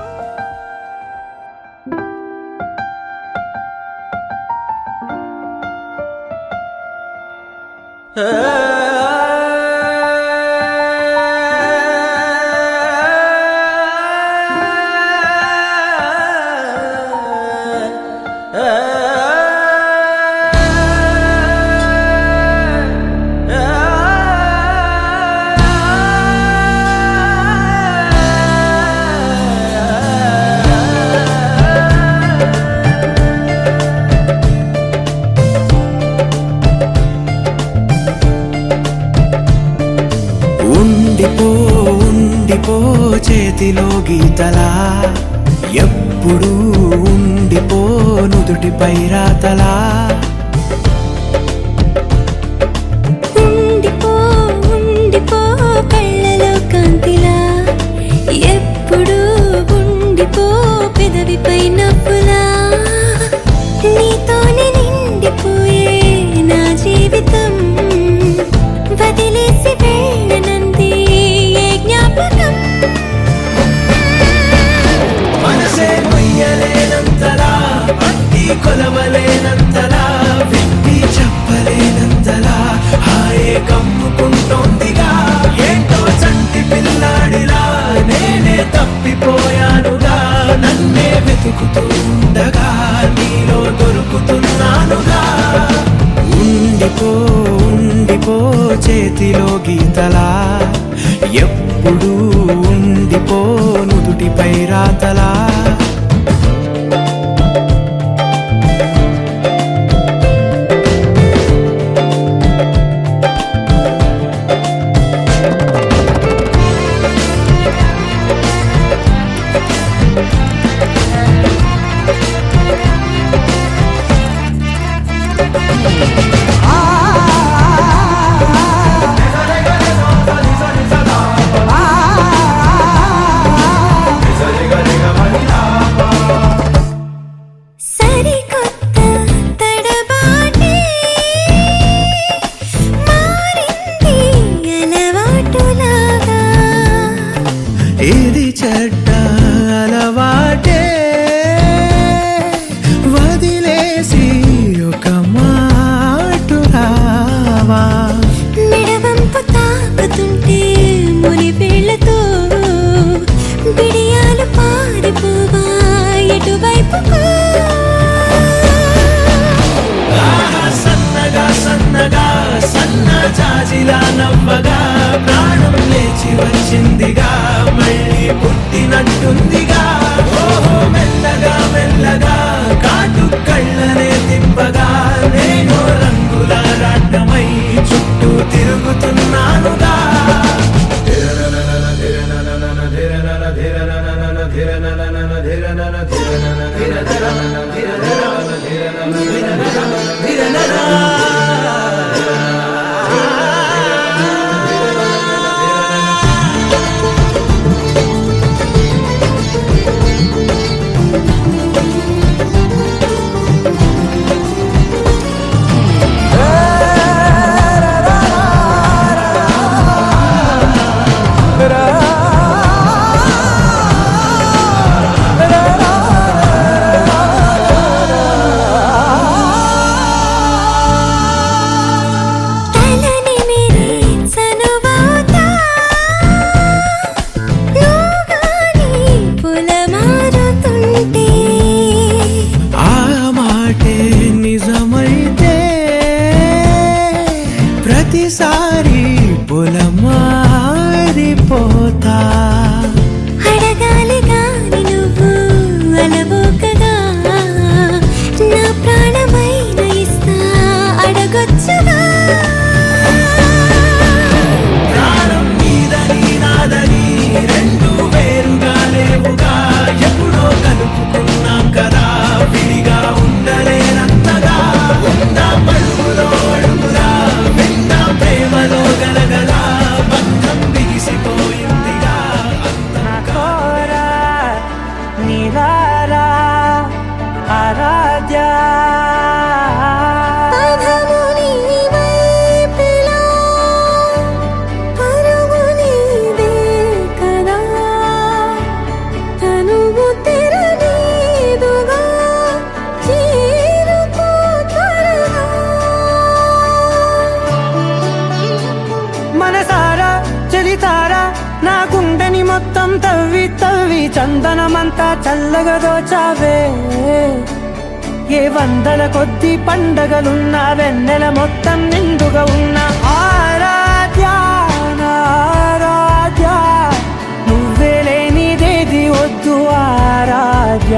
ఉండిపో ఉండిపో చేతిలో గీతలా ఎప్పుడు ఉండిపో నుదుటిపై రాతలా ఉండిపో ఉండిపో కళ్ళలో కాంతిలా ఎప్పుడు ఉండిపో పెదవిపై నవ్వులా నీతోనే నిండిపోయే నా జీవితం వదిలేసి వెళ్ళనంది ఏ జ్ఞాపకం మనసే మొయ్యలేనంతలా అట్టి కొలవలేనంతలా విప్పి చెప్పలేనంతలా హాయే కమ్ముకుంటోందిగా ఏంటో చంటి పిల్లాడిలా నేనే తప్పిపోయానుగా నన్నే వెతుకుతూ ఉండగా నీలో దొరుకుతున్నానుగా ఉండిపో ఉండిపో చేతిలో గీతలా ఎప్పుడు ఉండిపో నుదుటిపై రాతలా సరికొత్త తడబాటే మారింది అలవాటులాగా ఇది చెడ్డ అలవాటే వదిలేసి ఒక మాట రావా మెడవంపు తాకుతుంటే మునివేళ్లతో బిడియాలు పారిపోవా ఎటువైపుకు సన్నగా సన్నగా సన్న జాజిలా నవ్వగా ప్రాణం లేచి వచ్చిందిగా మళ్ళీ పుట్టినట్టుందిగా ఓహో మెల్లగా మెల్లగా కాటు కళ్ళనే తిప్పగా నేను రంగుల రాట్నమై చుట్టూ తిరుగుతున్నానుగా తలని మేరే చనువాతా నువ్వుగాని పొలమారుతుంటే ఆ మాటే నిజమైతే ప్రతిసారి పొలమారిపోతా అడగాలి గాని నువ్వు అలవోకగా నా ప్రాణమైన ఇస్తా అడగొచ్చుగా ప్రాణం నీదని నాదని రెండు వేరుగా లేవుగా ఎప్పుడో కలుపుకున్నాం కదా విడిగా ఉండలేనంతగా ఉందా పడుగులో అడుగులా విందా ప్రేమలో గలగలా బంధం బిగిసిపోయిందిగా కోరా నీలారా ఆరాధ్య పదము నీ వైపులా పరుగు నీదే కదా తనువు తెరనీదుగా చేరుకో త్వరగా మనసారా చలితారా నా గుండెని మొత్తం తవ్వి తవ్వి చందనమంతా చల్లగా దోచావే ఏ వందల కొద్ది పండగలున్న వెన్నెల మొత్తం నిండుగా ఉన్న ఆరాధ్య నా ఆరాధ్య నువ్వే లేనిదేది వద్దు ఆరాధ్య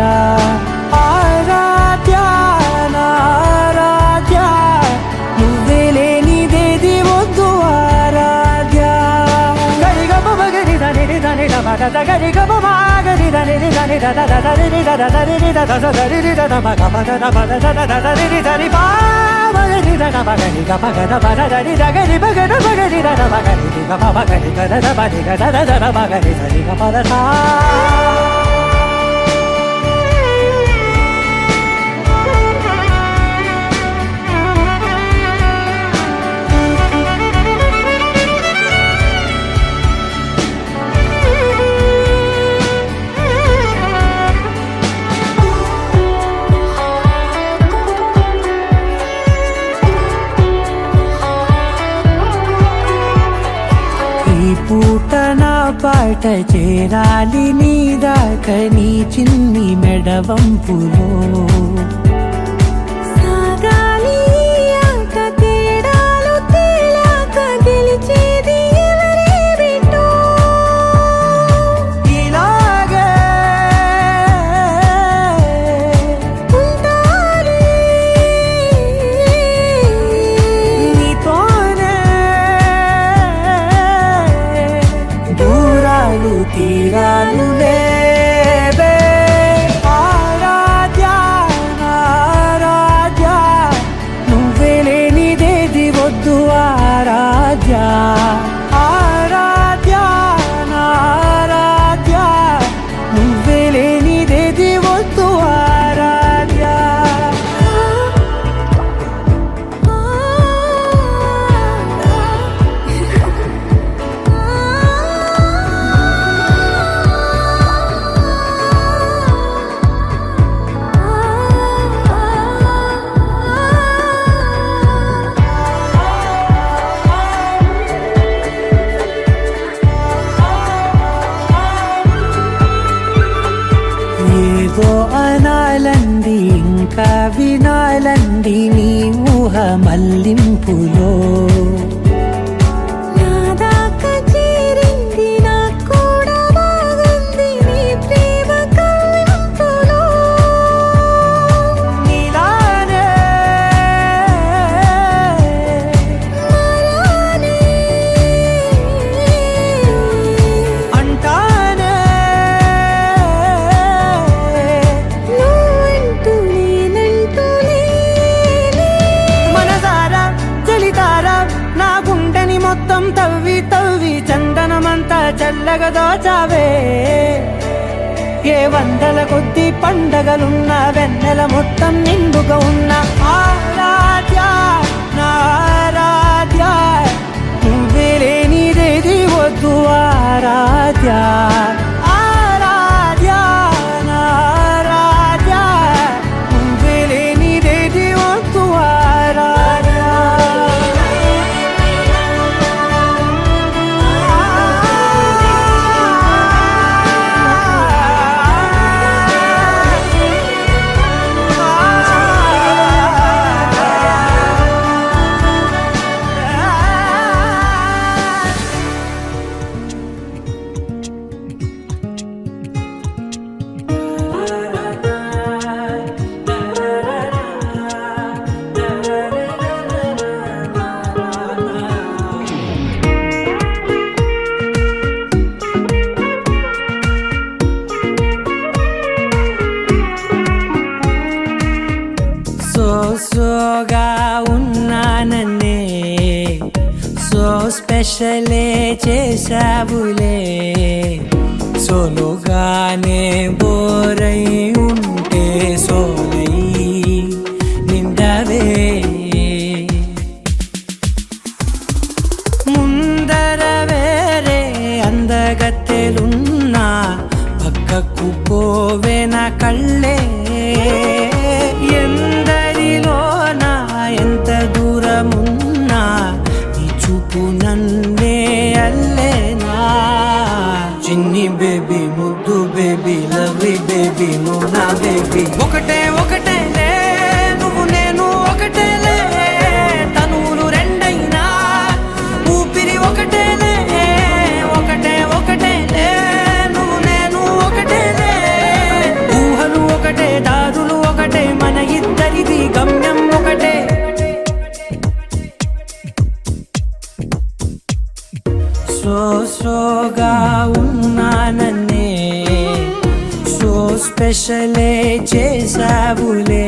ఆరాధ్య నా ఆరాధ్య నువ్వే లేనిదేది వద్దు ఆరాధ్య గరిగమ మగరి దని దని దమగద గరిగమ మాగరి దని దని దద దరి దద దరి దద దరి దద మగమ దద మద దద దరి దరి పా మగరి దద మగరి గమగద మద దరి దగరి మగద మగరి దద మగరి గమ మగరి దద మగరి దద దద మగరి దరి గమ దద పూట నా పాట చేరాలి నీ దాకా నీ చిన్ని మెడవంపులో సాగాలి ఆట తేడాలు తేలాక గెలిచేది ఎవరే బిడ్డో ఇలాగే ఉంటాలి నీతోనే దూరాలు తీరాలు లేవే ఆరాధ్య నా ఆరాధ్య నువ్వే లేనిదేది వద్దు ఆరాధ్య ఆరాధ్య నా ఆరాధ్య నువ్వే లేనిదేది వద్దు ఆరాధ్య ఏదో అనాలంది ఇంకా వినాలంది నీ ఊహ మల్లింపులో నా దాకా చేరింది నాకు కూడా బాగుంది నీ ప్రేమ కవ్వింపులో నీలానే మరానే అంటానే నువ్వంటూ నేనంటూ లేనే మనసారా చలితారా నా గుండెని మొత్తం తవ్వి తవ్వి చందనమంతా చల్లగా దోచావే ఏ వందల కొద్ది పండగలున్న వెన్నెల మొత్తం నిండుగా ఉన్న ఆరాధ్య నా ఆరాధ్య నువ్వే లేనిదేది వద్దు ఆరాధ్య ఆరాధ్య నా ఆరాధ్య నువ్వే లేనిదేది వద్దు ఆరాధ్య సోగా ఉన్నానన్నే సో స్పెషలే చేసావులే సోలోగానే బోరై ఉంటే సోలై నిండవే ముందర వేరే అందగత్తెలున్నా పక్కకు పోవే నా కళ్ళే ఎందరిలోనా ఎంత దూరమున్నా నీ చూపు నన్నే అల్లేనా చిన్ని బేబీ ముద్దు బేబీ లవ్లీ బేబీ నువ్వు నా బేబీ ఒకటే ఒకటే స్లోగా ఉన్నానన్నే సో స్పెషలే చేసావులే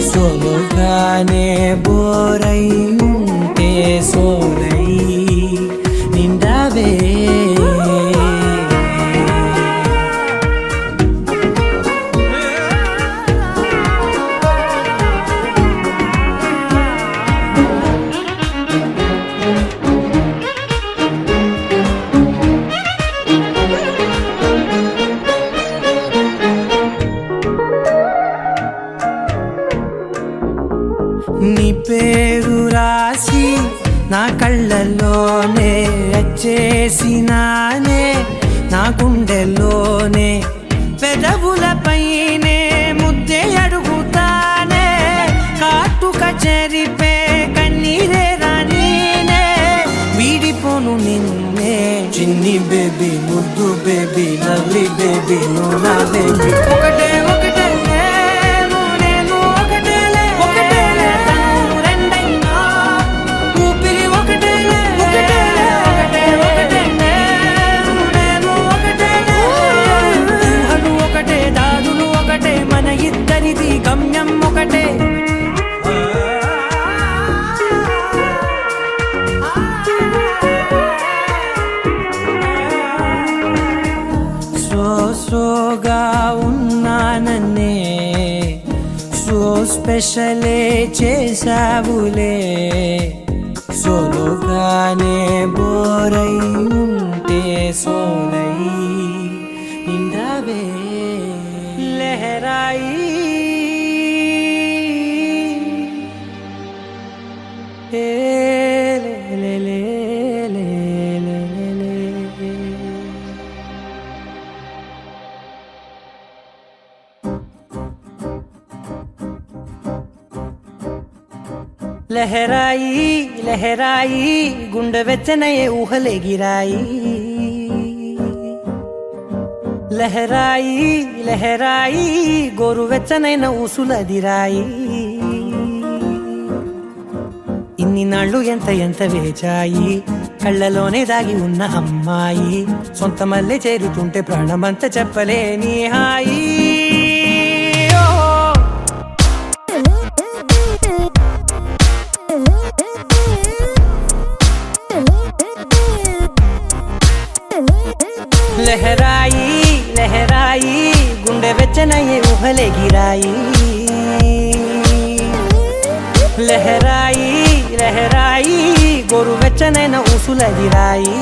సోలోగానే బోరై ఉంటే సోలై నిండావే నీ పేరు రాసి నా కళ్ళల్లోనే వచ్చేసినానే నా గుండెల్లోనే పెదవులపైనే ముద్దే అడుగుతానే కాటుక చెరిపే కన్నీరే రానీనే వీడిపోను నిన్నే చిన్ని బేబీ ముద్దు బేబీ లవ్లీ బేబీ నువ్వు నా బేబీ ఒకటే ఒకటే గమ్యం ఒకటే స్లోగా ఉన్నానన్నే సో స్పెషలే చేసావులే సోలోగానే బోరై ఉంటే సోలై నిండావే లహరాయి లహరాయి లహరాయి గుండె వెచ్చనయే ఊహలే గిరాయి లహరాయి లహరాయి గోరు వెచ్చనైన ఊసులదిరాయి ఇన్ని నాళ్ళు ఎంత ఎంత వేచాయి కళ్ళలోనే దాగి ఉన్న అమ్మాయి సొంత మల్లె చేరుతుంటే ప్రాణమంతా చెప్పలేని హాయి లహరాయి లహరాయి గుండె వెచ్చనయ్యే ఊహలే గిరాయి లహరాయి లహరాయి గోరు వెచ్చనైన ఊసులదిరాయి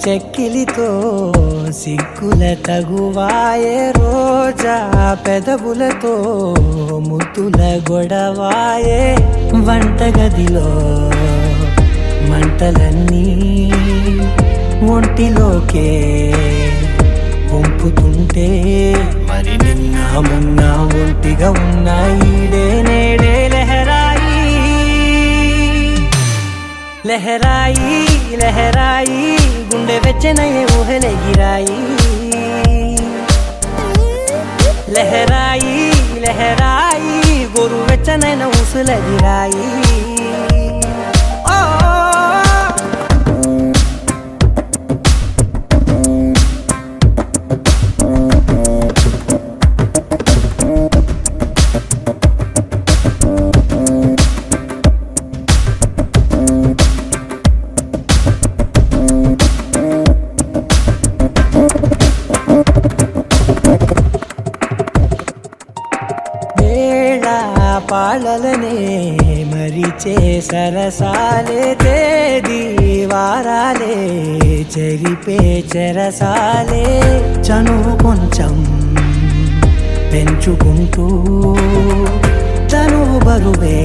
చెక్కిలితో సిగ్గుల తగువాయే రోజా పెదవులతో ముద్దుల గొడవాయే వంటగదిలో మంటలన్నీ ఒంటిలోకే వంపుతుంటే మరి నిన్న మొన్న ఒంటిగా ఉన్న ఈడే నేడే లహరాయి లహరాయి లహరాయి గుండె వెచ్చనయ్యే ఊహలే గిరాయి లహరాయి లహరాయి గోరు వెచ్చనైన ఊసులదిరాయి పాలలనే మరిచే సరసాలే తేదీ వారాలే చెరిపే చెరసాలే చనువు కొంచెం పెంచుకుంటూ చనువు బరువే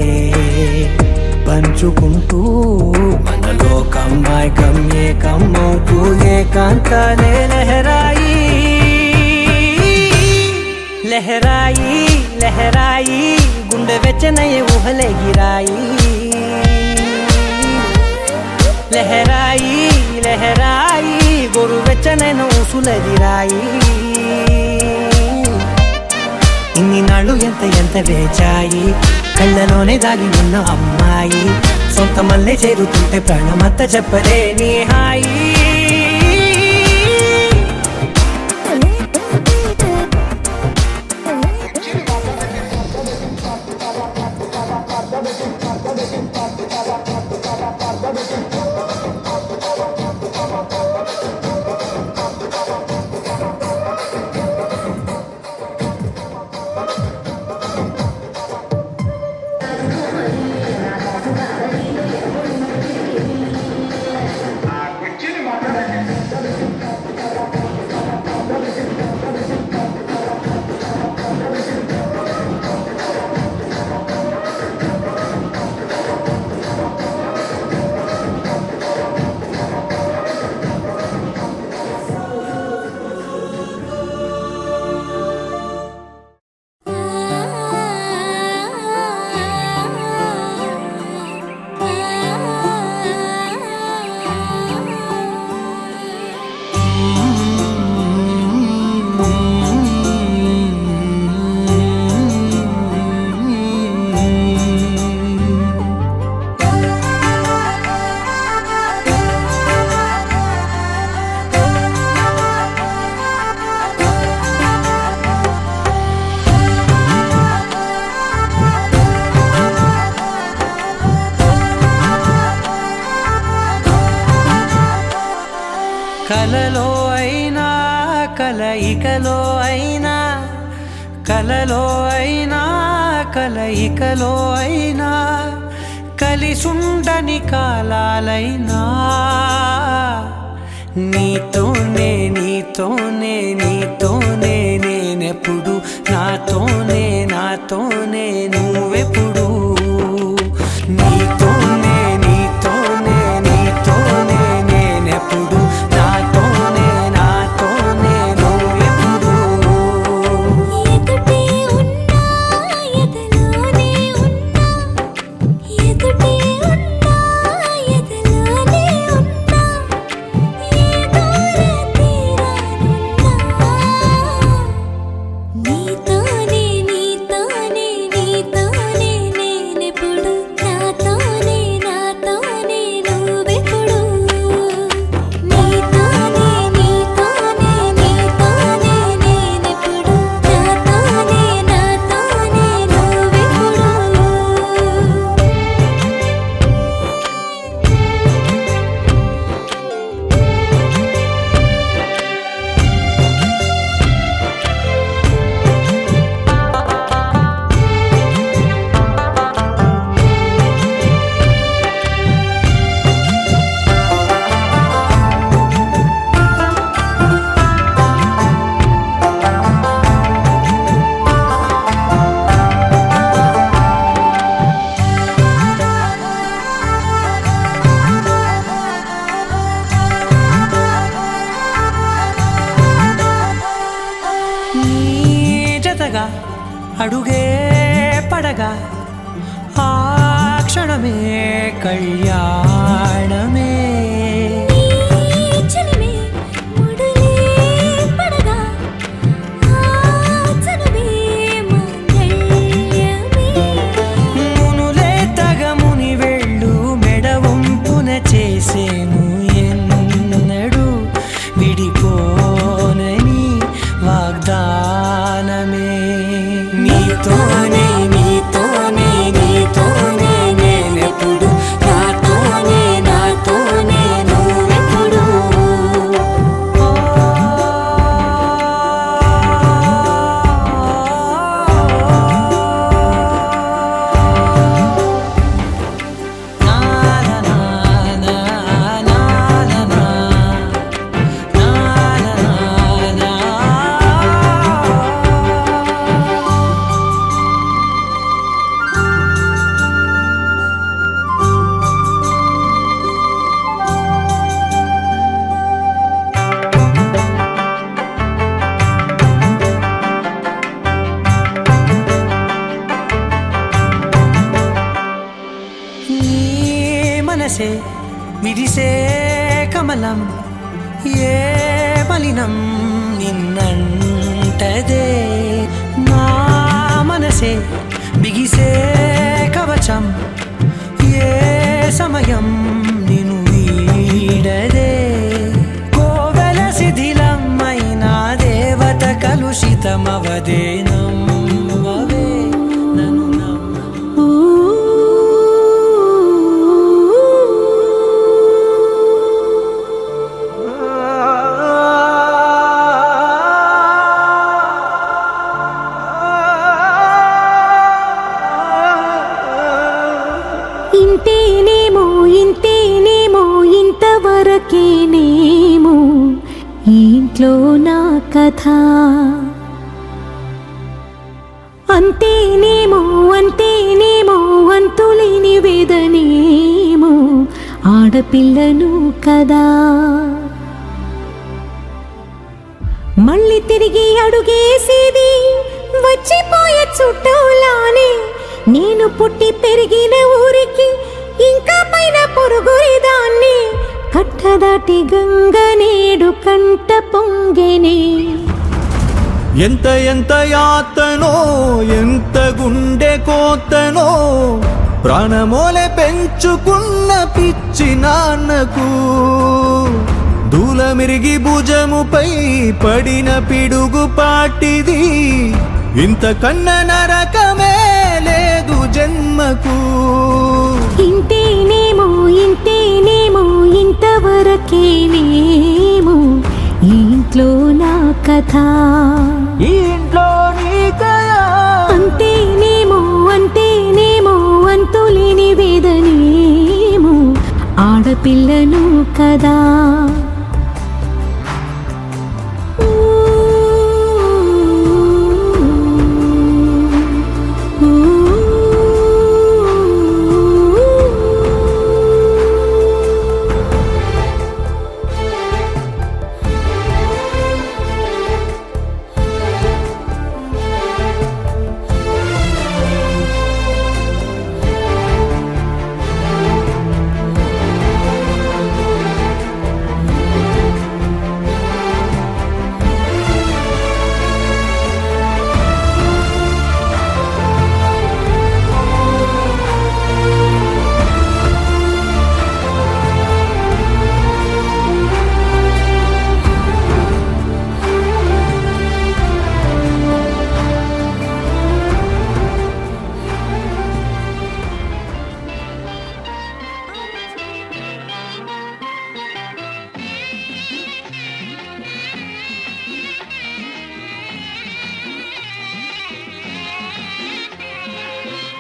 పంచుకుంటూ మనలో కమ్మాయి కమ్మే కమ్మో కాంతాలే లహరాయి లహరాయి లహరాయి గుండె వెచ్చనయ్యే ఊహలే గిరాయి లహరాయి లహరాయి గోరు వెచ్చనైన ఊసులదిరాయి ఇన్ని నాళ్ళు ఎంత వేచాయి కళ్ళలోనే దాగి ఉన్న అమ్మాయి సొంత మల్లె చేరుతుంటే ప్రాణమంత చెప్పలే నీ హాయి కలలో అయినా కలయికలో అయినా కలలో అయినా కలయికలో అయినా కలిసుండని కాలాలైనా నీతోనే నీతోనే నీతోనే నేనెప్పుడు నాతోనే నాతోనే నువ్వెప్పుడు నీతోనే నీతోనే నీతోనే నేనెప్పుడు నాతోనే నాతోనే నువ్వెప్పుడు ఎదుటే ఉన్నా ఎదలోనే ఉన్నా ఎదుటే ఉన్నా ఎదలోనే ఉన్నా ఏ దూర తీరానున్నా నీతోనే నీతోనే నీతోనే నేనెప్పుడు నాతోనే నాతోనే నువ్వెప్పుడు నీతోనే నీతోనే నీతోనే నేనెప్పుడు నాతోనే నాతోనే నువ్వెప్పుడు నీ జతగా అడుగే పడగా ఆ క్షణమే కళ్యాణమే చలిమే ముడులే పడగా ఆచనమే మంగళ్యమే మునులే తగముని వెళ్ళు మెడవంపున చేసేను ఎన్నడు విడిపోనని వాగ్దానమే నీతోనే నీతోనే నీతోనే నేనెప్పుడు నాతోనే నాతోనే మనసే విరిసే కమలం ఏ మలినం నిన్నంటదే నా మనసే బిగిసే కవచం ఏ సమయం నిన్ను వీడదే కోవెల శిథిలమైన దేవత కలుషితమవదేనం అవే నన్ను నమ్మ ఇంతేనేమో ఇంతేనేమో ఇంతవరకేనేమో ఈ ఇంట్లో నా కథ అంతేనేమో అంతేనేమో అంతులేని వేదనేమో ఆడపిల్లను కదా మళ్ళీ తిరిగి అడుగేసేది వచ్చిపోయే చుట్టూలానే నేను పుట్టి పెరిగిన ఊరికి ఇంకా పైన పొరుగురిదాన్ని కట్టదాటి గంగ నేడు కంట పొంగెనే ఎంత ఎంత యాతనో ఎంత గుండె కోతనో ప్రాణమోలే పెంచుకున్న పిచ్చి నాన్నకు దూలమిరిగి భుజముపై పడిన పిడుగు పాటిది ఇంతకన్న నరకమే లేదు జన్మకు ఇంతేనేమో ఇంతేనేమో ఇంతవరకేనేమో ఈ ఇంట్లో నా కథ ఈ ఇంట్లో నీ కథ అంతేనేమో అంతేనేమో అంతులేని వేదనేమో ఆడపిల్లను కదా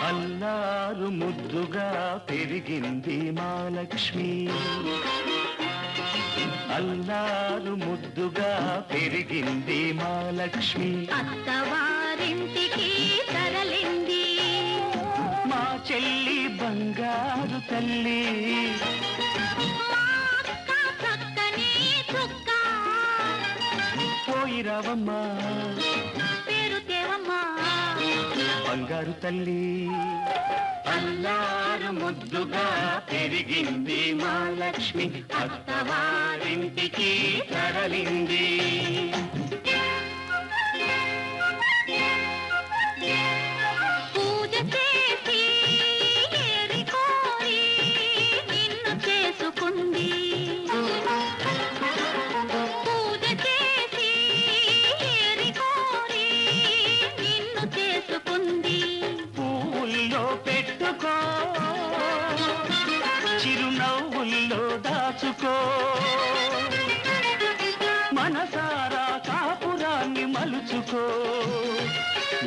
అల్లారు ముద్దుగా పెరిగింది మా లక్ష్మి అల్లారు ముద్దుగా పెరిగింది మా లక్ష్మి అత్తవారింటికి తరలింది మా చెల్లి బంగారు తల్లి అక్క చక్కని చుక్క పోయిరావమ్మా పేరు తేవమ్మా బంగారు తల్లి అల్లారు ముద్దుగా పెరిగింది మా లక్ష్మి అత్తవారింటికి తరలింది పూజ చేసి ఏరి కోరి నిన్ను చేసుకుంది పూజ చేసి ఏరి కోరి నిన్ను చేసుకుంది పూల్లో పెట్టుకో చిరునవ్వుల్లో దాచుకో మనసారా కాపురాన్ని మలుచుకో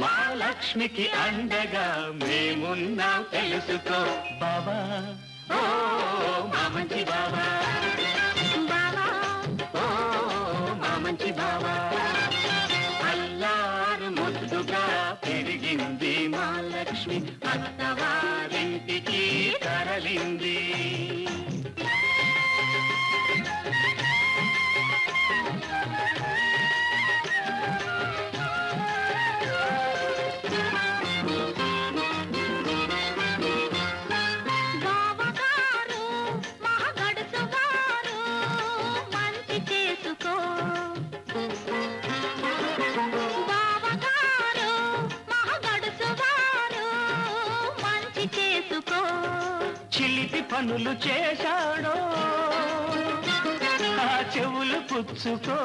మా లక్ష్మికి అండగా మేమున్నాం తెలుసుకో బాబా ఓ మా మంచి బాబా బావా ఓ మా మంచి బాబా అల్లారు ముద్దుగా పెరిగింది మా లక్ష్మి అత్తవారింటికి తరలింది బావగారు పనులు చేశాడో ఆ చెవులు పుచ్చుకో.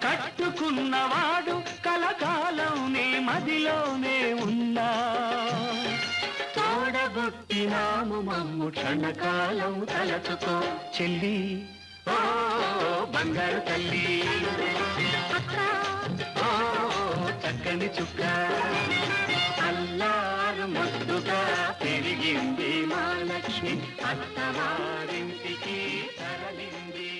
కట్టుకున్నవాడు కలకాలం నీ మదిలోనే ఉన్నా, తోడబుట్టినాము మమ్ము క్షణకాలం తలచుకో. చెల్లి ఓ బంగారు తల్లి, ఓ చక్కని చుక్క, అల్లారు ముద్దుగా పెరిగింది మా లక్ష్మి, అత్తవారింటికి తరలింది.